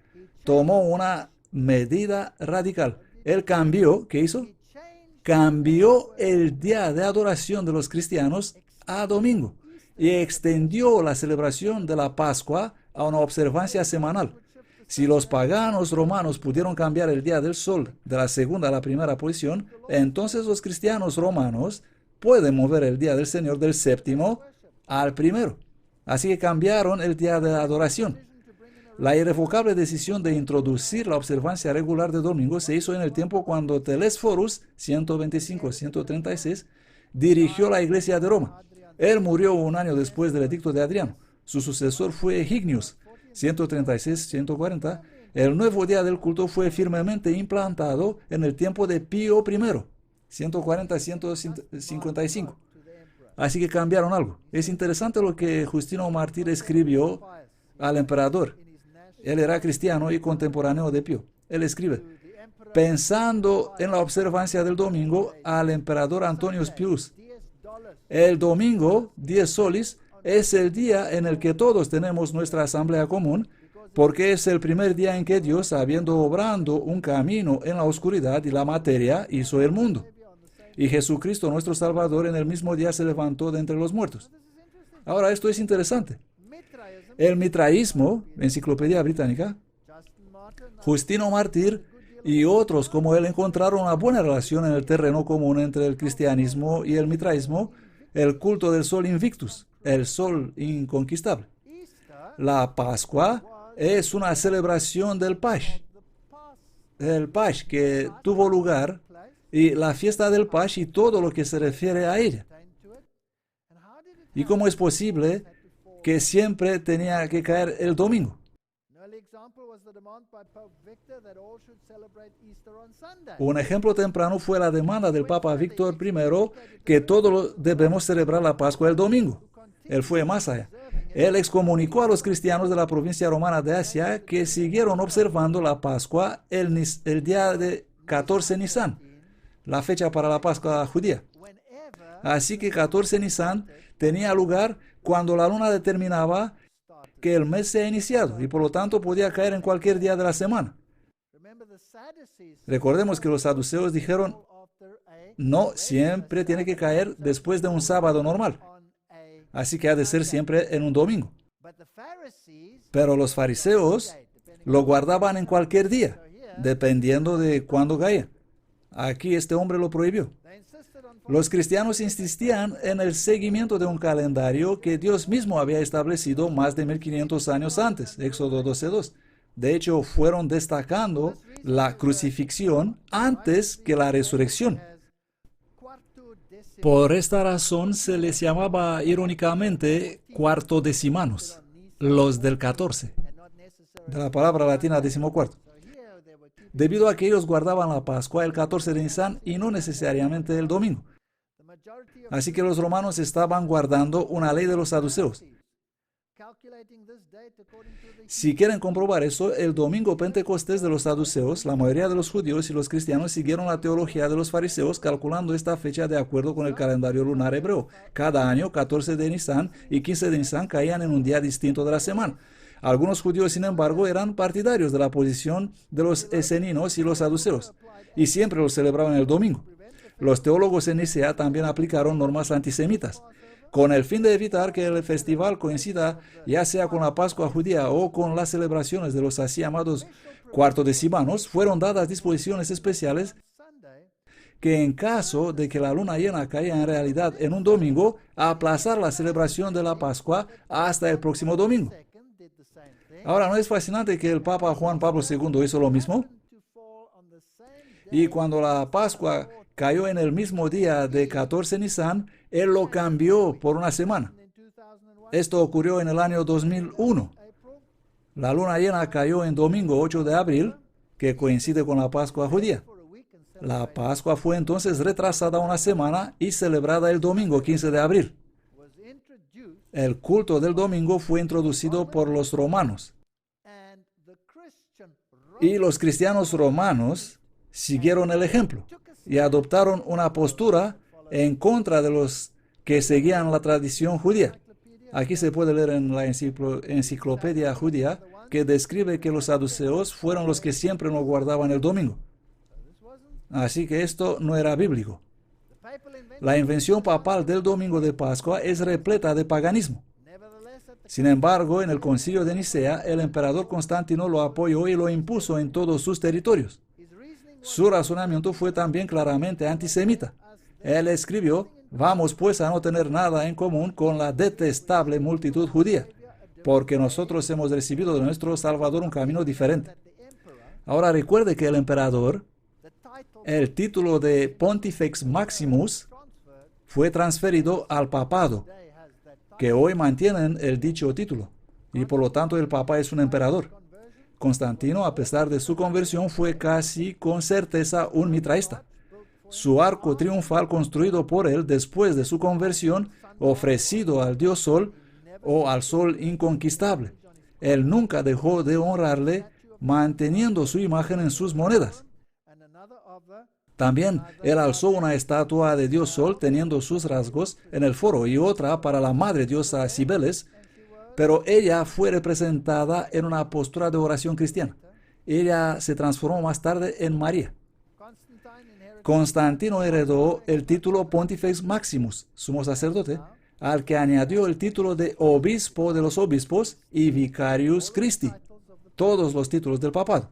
tomó una medida radical. Él cambió, ¿qué hizo? Cambió el día de adoración de los cristianos a domingo y extendió la celebración de la Pascua a una observancia semanal. Si los paganos romanos pudieron cambiar el día del sol de la segunda a la primera posición, entonces los cristianos romanos pueden mover el día del Señor del séptimo al primero. Así que cambiaron el día de adoración. La irrevocable decisión de introducir la observancia regular de domingo se hizo en el tiempo cuando Telesforus, 125-136, dirigió la iglesia de Roma. Él murió un año después del edicto de Adriano. Su sucesor fue Hignius, 136-140. El nuevo día del culto fue firmemente implantado en el tiempo de Pío I, 140-155. Así que cambiaron algo. Es interesante lo que Justino Mártir escribió al emperador. Él era cristiano y contemporáneo de Pío. Él escribe, pensando en la observancia del domingo al emperador Antonius Pius. El domingo, 10 solis, es el día en el que todos tenemos nuestra asamblea común, porque es el primer día en que Dios, habiendo obrando un camino en la oscuridad y la materia, hizo el mundo. Y Jesucristo, nuestro Salvador, en el mismo día se levantó de entre los muertos. Ahora, esto es interesante. El mitraísmo, Enciclopedia Británica, Justino Mártir y otros como él encontraron una buena relación en el terreno común entre el cristianismo y el mitraísmo, el culto del sol invictus, el sol inconquistable. La Pascua es una celebración del Pasch. El Pasch que tuvo lugar, y la fiesta del Pasch y todo lo que se refiere a ella. ¿Y cómo es posible que siempre tenía que caer el domingo? Un ejemplo temprano fue la demanda del Papa Víctor I que todos debemos celebrar la Pascua el domingo. Él fue más allá. Él excomunicó a los cristianos de la provincia romana de Asia que siguieron observando la Pascua el día de 14 Nisan, la fecha para la Pascua judía. Así que 14 Nisan tenía lugar cuando la luna determinaba que el mes se ha iniciado y por lo tanto podía caer en cualquier día de la semana. Recordemos que los saduceos dijeron, no, siempre tiene que caer después de un sábado normal. así que ha de ser siempre en un domingo. Pero los fariseos lo guardaban en cualquier día, dependiendo de cuándo caía. Aquí este hombre lo prohibió. Los cristianos insistían en el seguimiento de un calendario que Dios mismo había establecido más de 1500 años antes, Éxodo 12:2. De hecho, fueron destacando la crucifixión antes que la resurrección. Por esta razón se les llamaba irónicamente cuartodecimanos, los del 14, de la palabra latina decimocuarto, debido a que ellos guardaban la Pascua el 14 de Nisan y no necesariamente el domingo. Así que los romanos estaban guardando una ley de los saduceos. Si quieren comprobar eso, el domingo Pentecostés de los saduceos, la mayoría de los judíos y los cristianos siguieron la teología de los fariseos calculando esta fecha de acuerdo con el calendario lunar hebreo. Cada año, 14 de Nisan y 15 de Nisan caían en un día distinto de la semana. Algunos judíos, sin embargo, eran partidarios de la posición de los eseninos y los saduceos, y siempre lo celebraban el domingo. Los teólogos en Nicea también aplicaron normas antisemitas, con el fin de evitar que el festival coincida ya sea con la Pascua judía o con las celebraciones de los así llamados cuartodecimanos. Fueron dadas disposiciones especiales que en caso de que la luna llena caiga en realidad en un domingo, aplazar la celebración de la Pascua hasta el próximo domingo. Ahora, ¿no es fascinante que el Papa Juan Pablo II hizo lo mismo? Y cuando la Pascua cayó en el mismo día de 14 Nisan, él lo cambió por una semana. Esto ocurrió en el año 2001. La luna llena cayó en domingo 8 de abril, que coincide con la Pascua judía. La Pascua fue entonces retrasada una semana y celebrada el domingo 15 de abril. El culto del domingo fue introducido por los romanos. Y los cristianos romanos siguieron el ejemplo y adoptaron una postura en contra de los que seguían la tradición judía. Aquí se puede leer en la enciclopedia judía que describe que los saduceos fueron los que siempre no guardaban el domingo. Así que esto no era bíblico. La invención papal del domingo de Pascua es repleta de paganismo. Sin embargo, en el concilio de Nicea, el emperador Constantino lo apoyó y lo impuso en todos sus territorios. Su razonamiento fue también claramente antisemita. Él escribió: «Vamos pues a no tener nada en común con la detestable multitud judía, porque nosotros hemos recibido de nuestro Salvador un camino diferente». Ahora recuerde que el emperador, el título de Pontifex Maximus, fue transferido al papado, que hoy mantienen el dicho título, y por lo tanto el papa es un emperador. Constantino, a pesar de su conversión, fue casi con certeza un mitraísta. Su arco triunfal construido por él después de su conversión, ofrecido al dios Sol o al Sol inconquistable. Él nunca dejó de honrarle, manteniendo su imagen en sus monedas. También él alzó una estatua de dios Sol teniendo sus rasgos en el foro y otra para la madre diosa Cibeles, pero ella fue representada en una postura de oración cristiana. Ella se transformó más tarde en María. Constantino heredó el título Pontifex Maximus, sumo sacerdote, al que añadió el título de obispo de los obispos y vicarius Christi, todos los títulos del papado.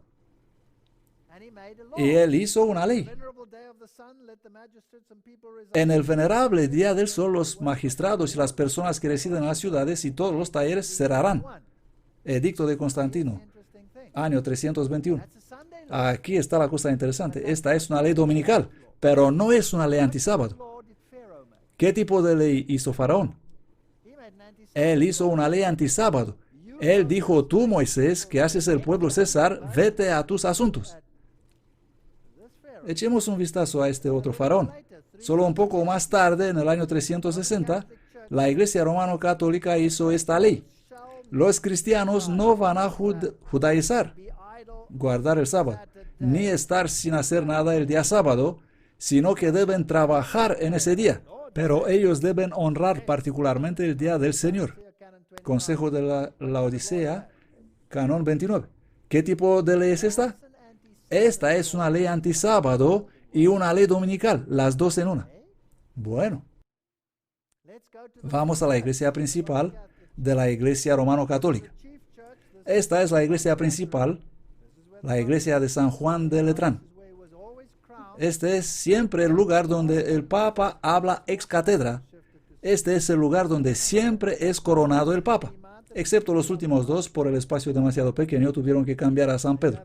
Y él hizo una ley. En el venerable día del sol, los magistrados y las personas que residen en las ciudades y todos los talleres cerrarán. Edicto de Constantino, año 321. Aquí está la cosa interesante. Esta es una ley dominical, pero no es una ley antisábado. ¿Qué tipo de ley hizo Faraón? Él hizo una ley antisábado. Él dijo: «Tú, Moisés, que haces el pueblo cesar, vete a tus asuntos». Echemos un vistazo a este otro faraón. Solo un poco más tarde, en el año 360, la Iglesia Romano-Católica hizo esta ley. Los cristianos no van a judaizar, guardar el sábado, ni estar sin hacer nada el día sábado, sino que deben trabajar en ese día. Pero ellos deben honrar particularmente el día del Señor. Consejo de la Laodicea, Canón 29. ¿Qué tipo de ley es esta? Esta es una ley antisábado y una ley dominical, las dos en una. Bueno. Vamos a la iglesia principal de la iglesia romano-católica. Esta es la iglesia principal, la iglesia de San Juan de Letrán. Este es siempre el lugar donde el Papa habla ex cátedra. Este es el lugar donde siempre es coronado el Papa. Excepto los últimos dos, por el espacio demasiado pequeño, tuvieron que cambiar a San Pedro.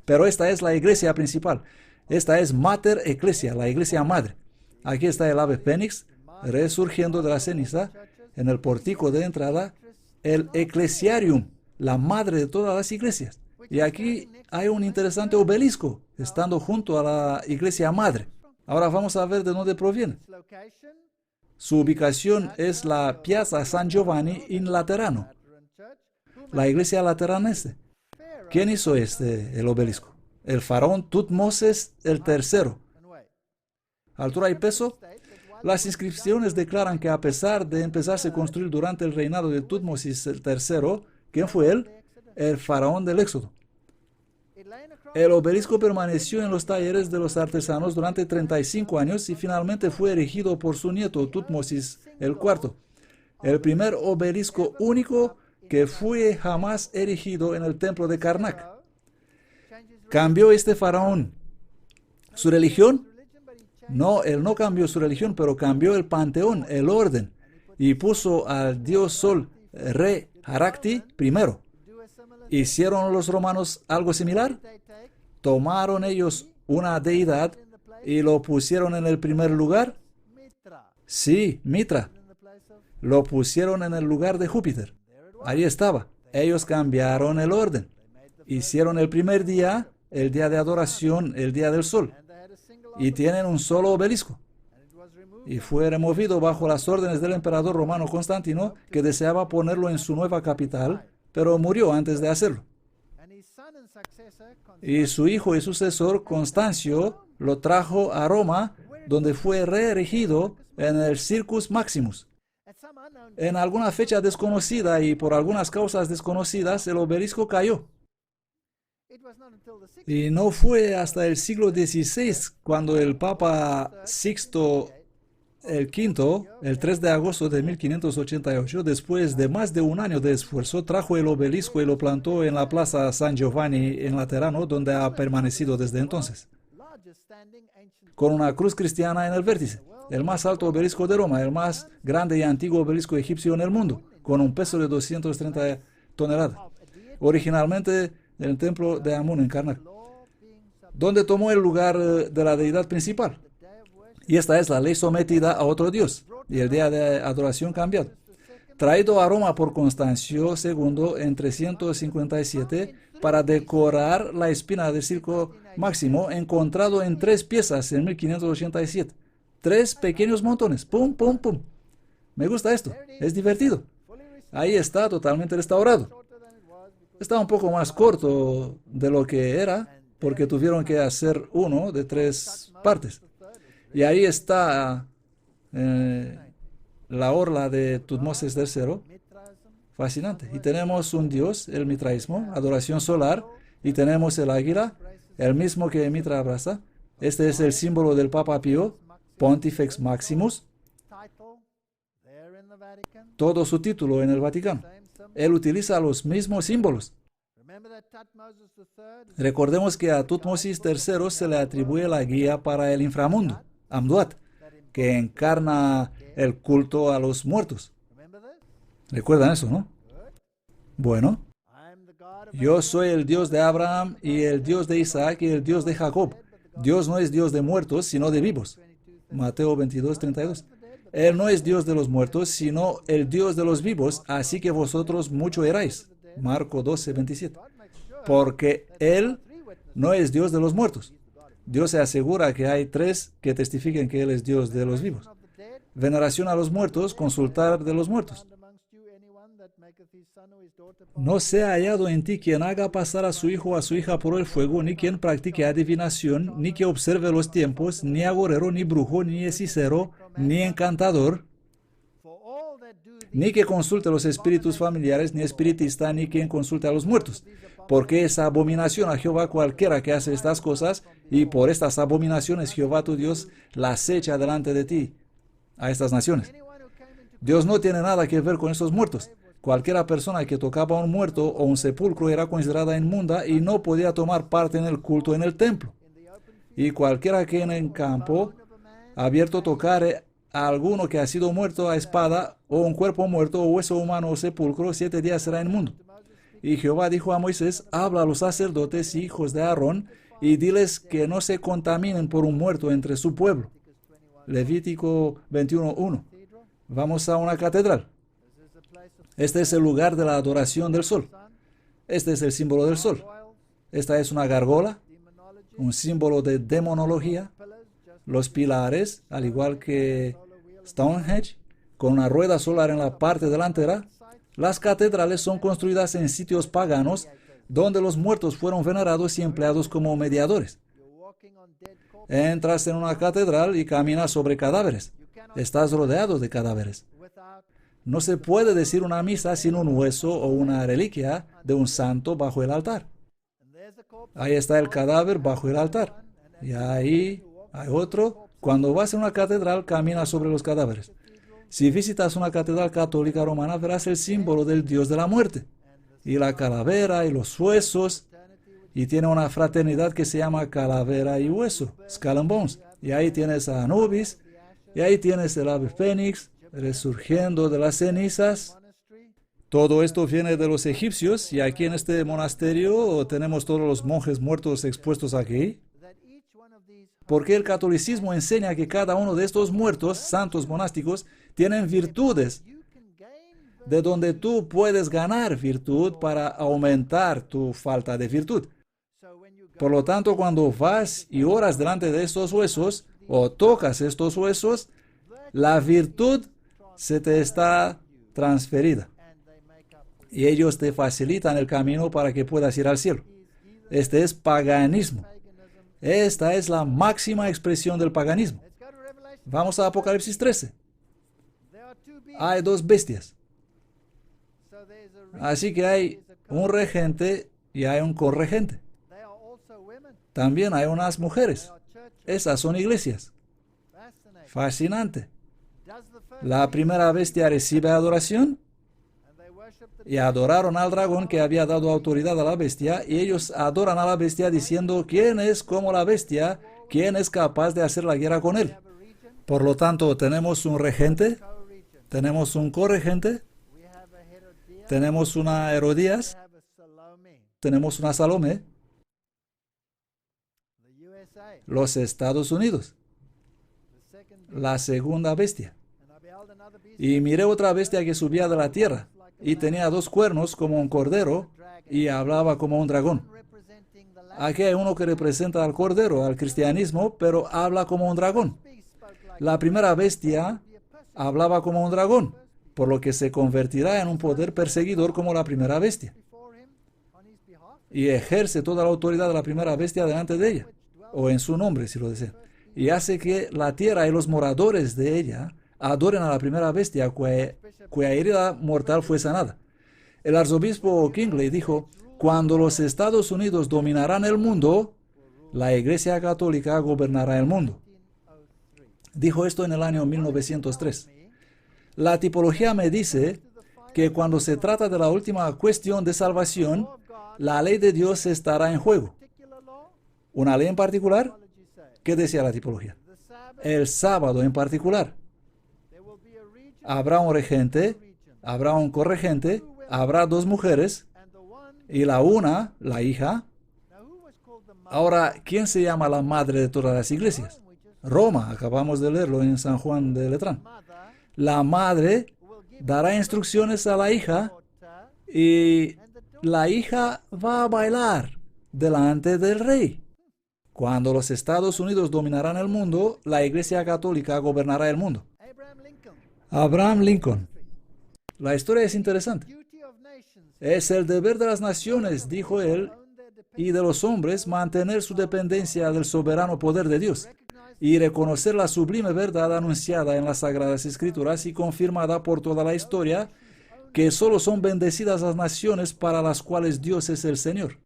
Pero esta es la iglesia principal. Esta es Mater Ecclesia, la iglesia madre. Aquí está el ave fénix, resurgiendo de la ceniza. En el pórtico de entrada, el Ecclesiarium, la madre de todas las iglesias. Y aquí hay un interesante obelisco, estando junto a la iglesia madre. Ahora vamos a ver de dónde proviene. Su ubicación es la Piazza San Giovanni in Laterano, la iglesia lateranense. ¿Quién hizo el obelisco? El faraón Tutmosis III. Altura y peso. Las inscripciones declaran que a pesar de empezarse a construir durante el reinado de Tutmosis III, ¿quién fue él? El faraón del Éxodo. El obelisco permaneció en los talleres de los artesanos durante 35 años y finalmente fue erigido por su nieto Tutmosis IV, el primer obelisco único que fue jamás erigido en el templo de Karnak. ¿Cambió este faraón su religión? No, él no cambió su religión, pero cambió el panteón, el orden, y puso al dios Sol, Re Harakti, primero. ¿Hicieron los romanos algo similar? ¿Tomaron ellos una deidad y lo pusieron en el primer lugar? Sí, Mitra. Lo pusieron en el lugar de Júpiter. Ahí estaba. Ellos cambiaron el orden. Hicieron el primer día, el día de adoración, el día del sol. Y tienen un solo obelisco. Y fue removido bajo las órdenes del emperador romano Constantino, que deseaba ponerlo en su nueva capital, pero murió antes de hacerlo. Y su hijo y sucesor, Constancio, lo trajo a Roma, donde fue reerigido en el Circus Maximus. En alguna fecha desconocida y por algunas causas desconocidas, el obelisco cayó. Y no fue hasta el siglo XVI, cuando el Papa Sixto V, el 3 de agosto de 1588, después de más de un año de esfuerzo, trajo el obelisco y lo plantó en la Plaza San Giovanni en Laterano, donde ha permanecido desde entonces, con una cruz cristiana en el vértice. El más alto obelisco de Roma, el más grande y antiguo obelisco egipcio en el mundo, con un peso de 230 toneladas. Originalmente del templo de Amón en Karnak, donde tomó el lugar de la deidad principal. Y esta es la ley sometida a otro dios, y el día de adoración cambiado. Traído a Roma por Constancio II en 357 para decorar la espina del Circo Máximo, encontrado en 3 piezas en 1587. 3 pequeños montones. Pum, pum, pum. Me gusta esto. Es divertido. Ahí está, totalmente restaurado. Está un poco más corto de lo que era, porque tuvieron que hacer uno de 3 partes. Y ahí está la orla de Tutmosis III. Fascinante. Y tenemos un dios, el mitraísmo, adoración solar. Y tenemos el águila, el mismo que Mitra abraza. Este es el símbolo del Papa Pío, Pontifex Maximus. Todo su título en el Vaticano. Él utiliza los mismos símbolos. Recordemos que a Tutmosis III se le atribuye la guía para el inframundo, Amduat, que encarna el culto a los muertos. ¿Recuerdan eso, no? Bueno, yo soy el Dios de Abraham y el Dios de Isaac y el Dios de Jacob. Dios no es Dios de muertos, sino de vivos. Mateo 22:32. Él no es Dios de los muertos, sino el Dios de los vivos, así que vosotros mucho eráis. Marco 12:27. Porque Él no es Dios de los muertos. Dios se asegura que hay 3 que testifiquen que Él es Dios de los vivos. Veneración a los muertos, consultar de los muertos. No se ha hallado en ti quien haga pasar a su hijo o a su hija por el fuego, ni quien practique adivinación, ni que observe los tiempos, ni agorero, ni brujo, ni hechicero, ni encantador, ni que consulte los espíritus familiares, ni espiritista, ni quien consulte a los muertos. Porque es abominación a Jehová cualquiera que hace estas cosas, y por estas abominaciones Jehová tu Dios las echa delante de ti, a estas naciones. Dios no tiene nada que ver con esos muertos. Cualquiera persona que tocaba a un muerto o un sepulcro era considerada inmunda y no podía tomar parte en el culto en el templo. Y cualquiera que en el campo abierto tocare a alguno que ha sido muerto a espada, o un cuerpo muerto, o hueso humano o sepulcro, 7 días será inmundo. Y Jehová dijo a Moisés: habla a los sacerdotes y hijos de Aarón, y diles que no se contaminen por un muerto entre su pueblo. Levítico 21:1. Vamos a una catedral. Este es el lugar de la adoración del sol. Este es el símbolo del sol. Esta es una gárgola, un símbolo de demonología. Los pilares, al igual que Stonehenge, con una rueda solar en la parte delantera. Las catedrales son construidas en sitios paganos donde los muertos fueron venerados y empleados como mediadores. Entras en una catedral y caminas sobre cadáveres. Estás rodeado de cadáveres. No se puede decir una misa sin un hueso o una reliquia de un santo bajo el altar. Ahí está el cadáver bajo el altar. Y ahí hay otro. Cuando vas a una catedral, caminas sobre los cadáveres. Si visitas una catedral católica romana, verás el símbolo del dios de la muerte. Y la calavera y los huesos. Y tiene una fraternidad que se llama Calavera y Hueso, Skull and Bones. Y ahí tienes a Anubis. Y ahí tienes el ave fénix resurgiendo de las cenizas. Todo esto viene de los egipcios, y aquí en este monasterio tenemos todos los monjes muertos expuestos aquí. Porque el catolicismo enseña que cada uno de estos muertos, santos monásticos, tienen virtudes, de donde tú puedes ganar virtud para aumentar tu falta de virtud. Por lo tanto, cuando vas y oras delante de estos huesos, o tocas estos huesos, la virtud se te está transferida. Y ellos te facilitan el camino para que puedas ir al cielo. Este es paganismo. Esta es la máxima expresión del paganismo. Vamos a Apocalipsis 13. Hay 2 bestias. Así que hay un regente y hay un corregente. También hay unas mujeres. Esas son iglesias. Fascinante. La primera bestia recibe adoración y adoraron al dragón que había dado autoridad a la bestia, y ellos adoran a la bestia diciendo: ¿quién es como la bestia? ¿Quién es capaz de hacer la guerra con él? Por lo tanto, tenemos un regente, tenemos un corregente, tenemos una Herodías, tenemos una Salomé. Los Estados Unidos, la segunda bestia. Y miré otra bestia que subía de la tierra, y tenía 2 cuernos como un cordero, y hablaba como un dragón. Aquí hay uno que representa al cordero, al cristianismo, pero habla como un dragón. La primera bestia hablaba como un dragón, por lo que se convertirá en un poder perseguidor como la primera bestia. Y ejerce toda la autoridad de la primera bestia delante de ella, o en su nombre, si lo desean. Y hace que la tierra y los moradores de ella adoren a la primera bestia cuya herida mortal fue sanada. El arzobispo Kingley dijo: cuando los Estados Unidos dominarán el mundo, la Iglesia Católica gobernará el mundo. Dijo esto en el año 1903. La tipología me dice que cuando se trata de la última cuestión de salvación, la ley de Dios estará en juego. ¿Una ley en particular? ¿Qué decía la tipología? El sábado en particular. Habrá un regente, habrá un corregente, habrá 2 mujeres, y la una, la hija. Ahora, ¿quién se llama la madre de todas las iglesias? Roma, acabamos de leerlo en San Juan de Letrán. La madre dará instrucciones a la hija, y la hija va a bailar delante del rey. Cuando los Estados Unidos dominarán el mundo, la Iglesia Católica gobernará el mundo. Abraham Lincoln. La historia es interesante. Es el deber de las naciones, dijo él, y de los hombres mantener su dependencia del soberano poder de Dios y reconocer la sublime verdad anunciada en las Sagradas Escrituras y confirmada por toda la historia, que solo son bendecidas las naciones para las cuales Dios es el Señor.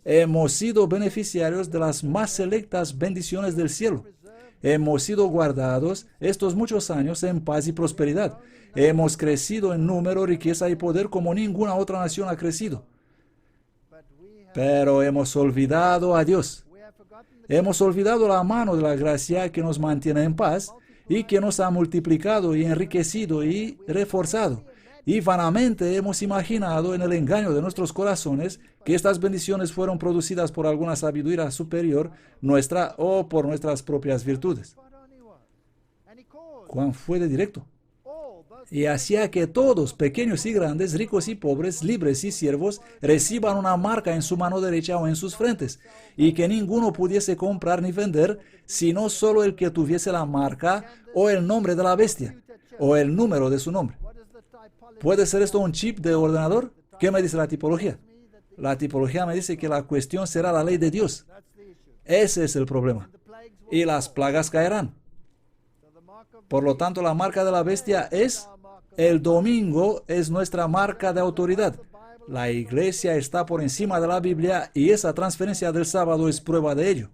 Hemos sido beneficiarios de las más selectas bendiciones del cielo. Hemos sido guardados estos muchos años en paz y prosperidad. Hemos crecido en número, riqueza y poder como ninguna otra nación ha crecido. Pero hemos olvidado a Dios. Hemos olvidado la mano de la gracia que nos mantiene en paz y que nos ha multiplicado y enriquecido y reforzado. Y vanamente hemos imaginado en el engaño de nuestros corazones que estas bendiciones fueron producidas por alguna sabiduría superior nuestra o por nuestras propias virtudes. Juan fue de directo. Y hacía que todos, pequeños y grandes, ricos y pobres, libres y siervos, reciban una marca en su mano derecha o en sus frentes, y que ninguno pudiese comprar ni vender, sino solo el que tuviese la marca o el nombre de la bestia, o el número de su nombre. ¿Puede ser esto un chip de ordenador? ¿Qué me dice la tipología? La tipología me dice que la cuestión será la ley de Dios. Ese es el problema. Y las plagas caerán. Por lo tanto, la marca de la bestia es... El domingo es nuestra marca de autoridad. La iglesia está por encima de la Biblia y esa transferencia del sábado es prueba de ello.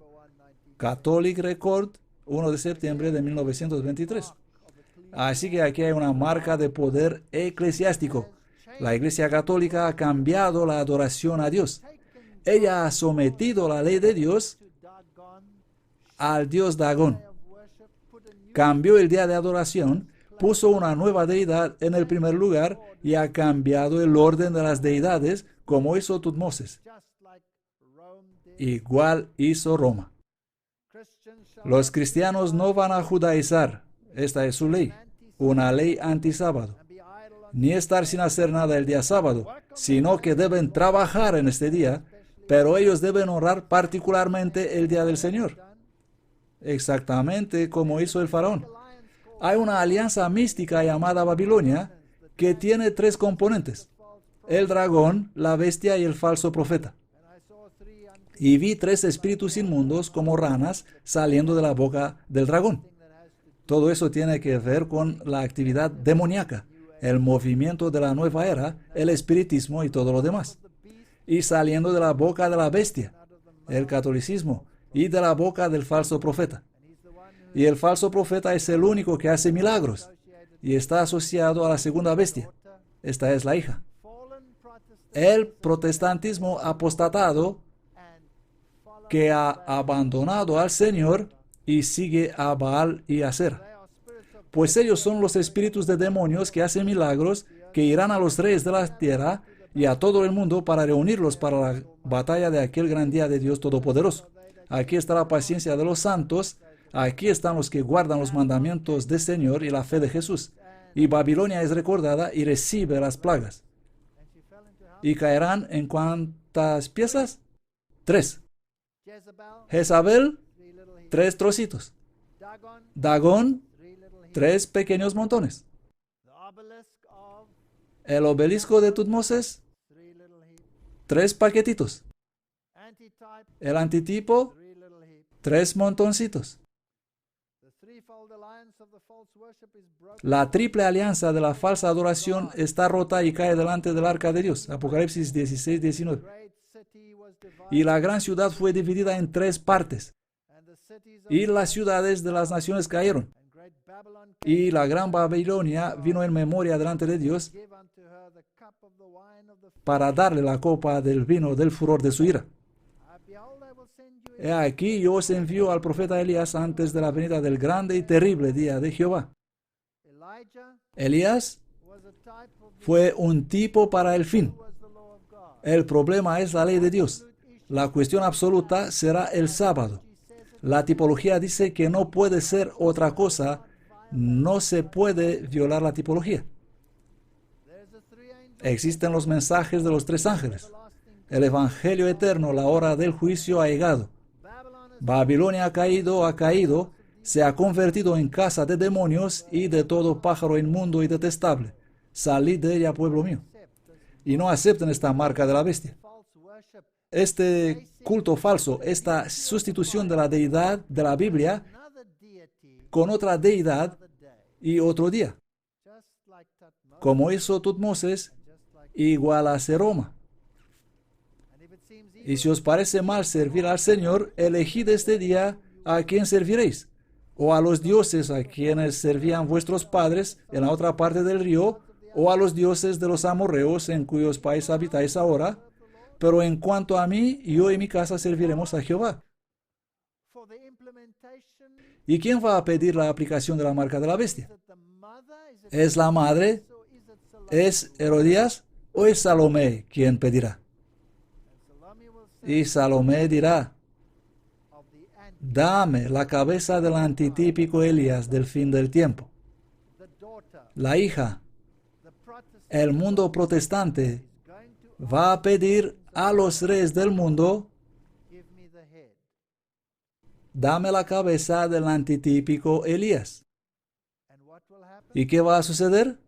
Catholic Record, 1 de septiembre de 1923. Así que aquí hay una marca de poder eclesiástico. La Iglesia Católica ha cambiado la adoración a Dios. Ella ha sometido la ley de Dios al dios Dagón. Cambió el día de adoración, puso una nueva deidad en el primer lugar y ha cambiado el orden de las deidades como hizo Tutmosis. Igual hizo Roma. Los cristianos no van a judaizar. Esta es su ley, una ley antisábado. Ni estar sin hacer nada el día sábado, sino que deben trabajar en este día, pero ellos deben honrar particularmente el día del Señor. Exactamente como hizo el faraón. Hay una alianza mística llamada Babilonia que tiene 3 componentes: el dragón, la bestia y el falso profeta. Y vi 3 espíritus inmundos como ranas saliendo de la boca del dragón. Todo eso tiene que ver con la actividad demoníaca, el movimiento de la nueva era, el espiritismo y todo lo demás. Y saliendo de la boca de la bestia, el catolicismo, y de la boca del falso profeta. Y el falso profeta es el único que hace milagros y está asociado a la segunda bestia. Esta es la hija. El protestantismo apostatado que ha abandonado al Señor y sigue a Baal y Asera. Pues ellos son los espíritus de demonios que hacen milagros, que irán a los reyes de la tierra y a todo el mundo para reunirlos para la batalla de aquel gran día de Dios Todopoderoso. Aquí está la paciencia de los santos. Aquí están los que guardan los mandamientos del Señor y la fe de Jesús. Y Babilonia es recordada y recibe las plagas. ¿Y caerán en cuántas piezas? 3. Jezabel, 3 trocitos. Dagón, 3 pequeños montones. El obelisco de Tutmosis, 3 paquetitos. El antitipo, 3 montoncitos. La triple alianza de la falsa adoración está rota y cae delante del arca de Dios. Apocalipsis 16-19. Y la gran ciudad fue dividida en 3 partes. Y las ciudades de las naciones cayeron. Y la gran Babilonia vino en memoria delante de Dios para darle la copa del vino del furor de su ira. He aquí yo os envío al profeta Elías antes de la venida del grande y terrible día de Jehová. Elías fue un tipo para el fin. El problema es la ley de Dios. La cuestión absoluta será el sábado. La tipología dice que no puede ser otra cosa. No se puede violar la tipología. Existen los mensajes de los 3 ángeles. El evangelio eterno, la hora del juicio ha llegado. Babilonia ha caído, se ha convertido en casa de demonios y de todo pájaro inmundo y detestable. Salid de ella, pueblo mío. Y no acepten esta marca de la bestia. Este culto falso, esta sustitución de la deidad de la Biblia con otra deidad y otro día. Como hizo Tutmosis, igual hace Roma. Y si os parece mal servir al Señor, elegid este día a quién serviréis. o a los dioses a quienes servían vuestros padres en la otra parte del río, o a los dioses de los amorreos en cuyos países habitáis ahora, pero en cuanto a mí, yo y mi casa serviremos a Jehová. ¿Y quién va a pedir la aplicación de la marca de la bestia? ¿Es la madre? ¿Es Herodías? ¿O es Salomé quien pedirá? Y Salomé dirá: dame la cabeza del antitípico Elías del fin del tiempo. La hija, el mundo protestante, va a pedir a los reyes del mundo: dame la cabeza del antitípico Elías. ¿Y qué va a suceder?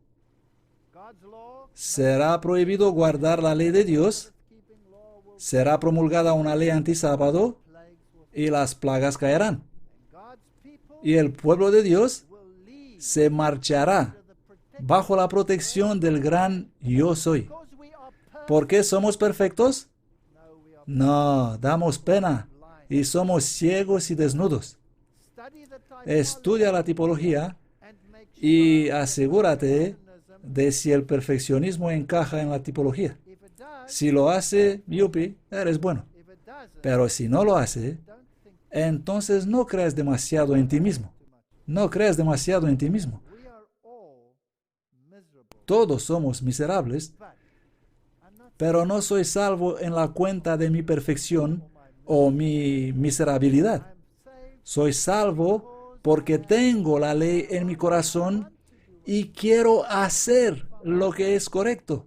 Será prohibido guardar la ley de Dios, será promulgada una ley antisábado, y las plagas caerán. Y el pueblo de Dios se marchará bajo la protección del gran Yo Soy. ¿Por qué somos perfectos? No, damos pena y somos ciegos y desnudos. Estudia la tipología y asegúrate de si el perfeccionismo encaja en la tipología. Si lo hace, yupi, eres bueno. Pero si no lo hace, entonces no creas demasiado en ti mismo. No creas demasiado en ti mismo. Todos somos miserables, pero no soy salvo en la cuenta de mi perfección o mi miserabilidad. Soy salvo porque tengo la ley en mi corazón y quiero hacer lo que es correcto.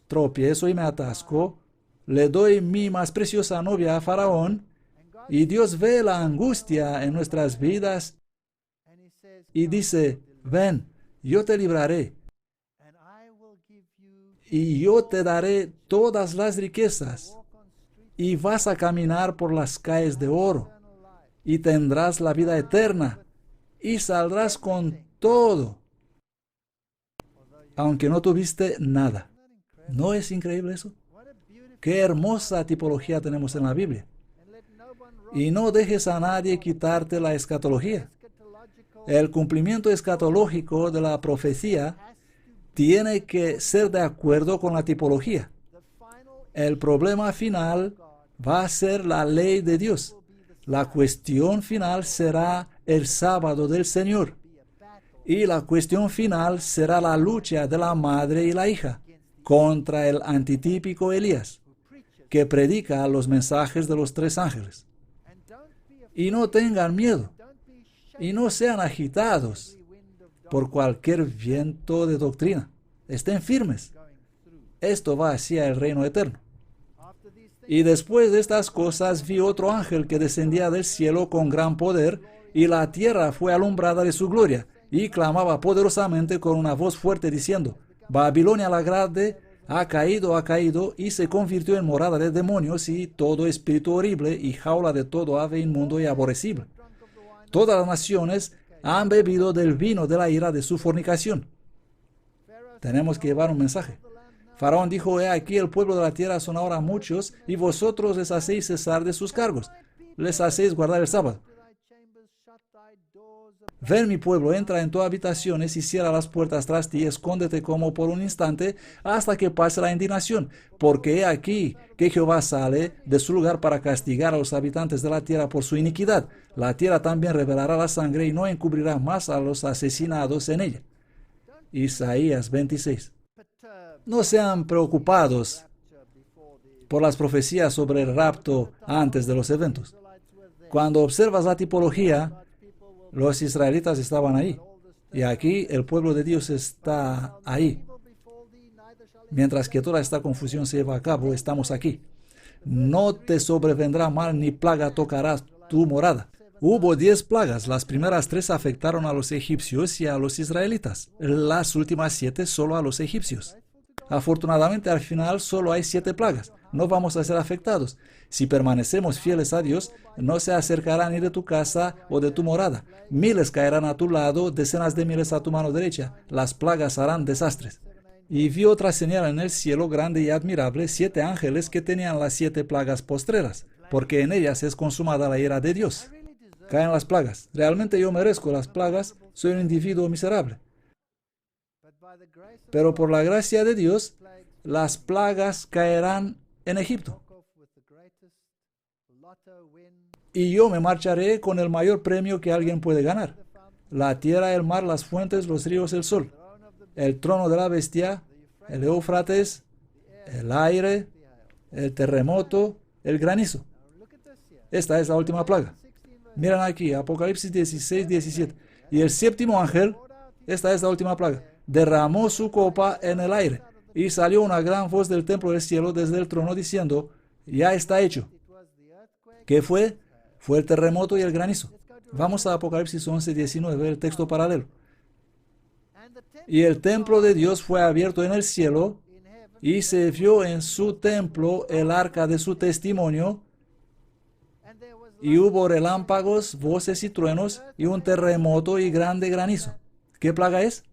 Tropiezo y me atasco, le doy mi más preciosa novia a Faraón, y Dios ve la angustia en nuestras vidas y dice: ven, yo te libraré y yo te daré todas las riquezas y vas a caminar por las calles de oro y tendrás la vida eterna y saldrás con todo, aunque no tuviste nada. ¿No es increíble eso? Qué hermosa tipología tenemos en la Biblia. Y no dejes a nadie quitarte la escatología. El cumplimiento escatológico de la profecía tiene que ser de acuerdo con la tipología. El problema final va a ser la ley de Dios. La cuestión final será el sábado del Señor. Y la cuestión final será la lucha de la madre y la hija contra el antitípico Elías, que predica los mensajes de los 3 ángeles. Y no tengan miedo, y no sean agitados por cualquier viento de doctrina. Estén firmes. Esto va hacia el reino eterno. Y después de estas cosas vi otro ángel que descendía del cielo con gran poder, y la tierra fue alumbrada de su gloria, y clamaba poderosamente con una voz fuerte diciendo: Babilonia la grande ha caído, y se convirtió en morada de demonios y todo espíritu horrible y jaula de todo ave inmundo y aborrecible. Todas las naciones han bebido del vino de la ira de su fornicación. Tenemos que llevar un mensaje. Faraón dijo: he aquí el pueblo de la tierra son ahora muchos, y vosotros les hacéis cesar de sus cargos, les hacéis guardar el sábado. Ven, mi pueblo, entra en tus habitaciones y cierra las puertas tras ti, escóndete como por un instante hasta que pase la indignación, porque he aquí que Jehová sale de su lugar para castigar a los habitantes de la tierra por su iniquidad. La tierra también revelará la sangre y no encubrirá más a los asesinados en ella. Isaías 26. No sean preocupados por las profecías sobre el rapto antes de los eventos. Cuando observas la tipología, los israelitas estaban ahí, y aquí el pueblo de Dios está ahí. Mientras que toda esta confusión se lleva a cabo, estamos aquí. No te sobrevendrá mal ni plaga tocará tu morada. Hubo 10 plagas. Las primeras 3 afectaron a los egipcios y a los israelitas. Las últimas 7 solo a los egipcios. Afortunadamente, al final solo hay 7 plagas. No vamos a ser afectados. Si permanecemos fieles a Dios, no se acercará ni de tu casa o de tu morada. Miles caerán a tu lado, decenas de miles a tu mano derecha. Las plagas harán desastres. Y vi otra señal en el cielo grande y admirable, 7 ángeles que tenían las 7 plagas postreras, porque en ellas es consumada la ira de Dios. caen las plagas. Realmente yo merezco las plagas, soy un individuo miserable. Pero por la gracia de Dios, las plagas caerán en Egipto. Y yo me marcharé con el mayor premio que alguien puede ganar: la tierra, el mar, las fuentes, los ríos, el sol, el trono de la bestia, el Éufrates, el aire, el terremoto, el granizo. Esta es la última plaga. Miren aquí, Apocalipsis 16, 17. Y el séptimo ángel, esta es la última plaga, derramó su copa en el aire, y salió una gran voz del templo del cielo desde el trono diciendo: ya está hecho. ¿Qué fue? Fue el terremoto y el granizo. Vamos a Apocalipsis 11, 19, el texto paralelo. Y el templo de Dios fue abierto en el cielo, y se vio en su templo el arca de su testimonio, y hubo relámpagos, voces y truenos, y un terremoto y grande granizo. ¿Qué plaga es?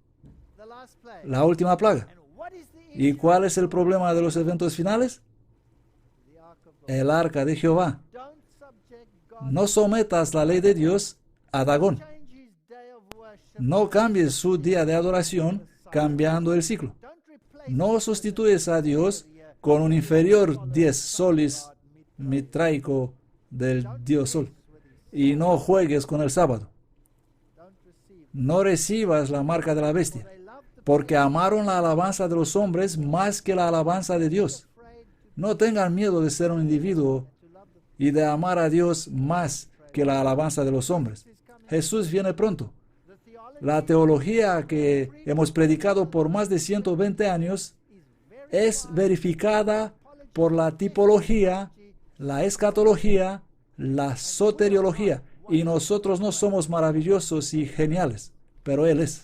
La última plaga. ¿Y cuál es el problema de los eventos finales? El arca de Jehová. No sometas la ley de Dios a Dagón. No cambies su día de adoración cambiando el ciclo. No sustituyes a Dios con un inferior 10 solis mitraico del Dios Sol. Y no juegues con el sábado. No recibas la marca de la bestia, porque amaron la alabanza de los hombres más que la alabanza de Dios. No tengan miedo de ser un individuo y de amar a Dios más que la alabanza de los hombres. Jesús viene pronto. La teología que hemos predicado por más de 120 años es verificada por la tipología, la escatología, la soteriología. Y nosotros no somos maravillosos y geniales, pero Él es.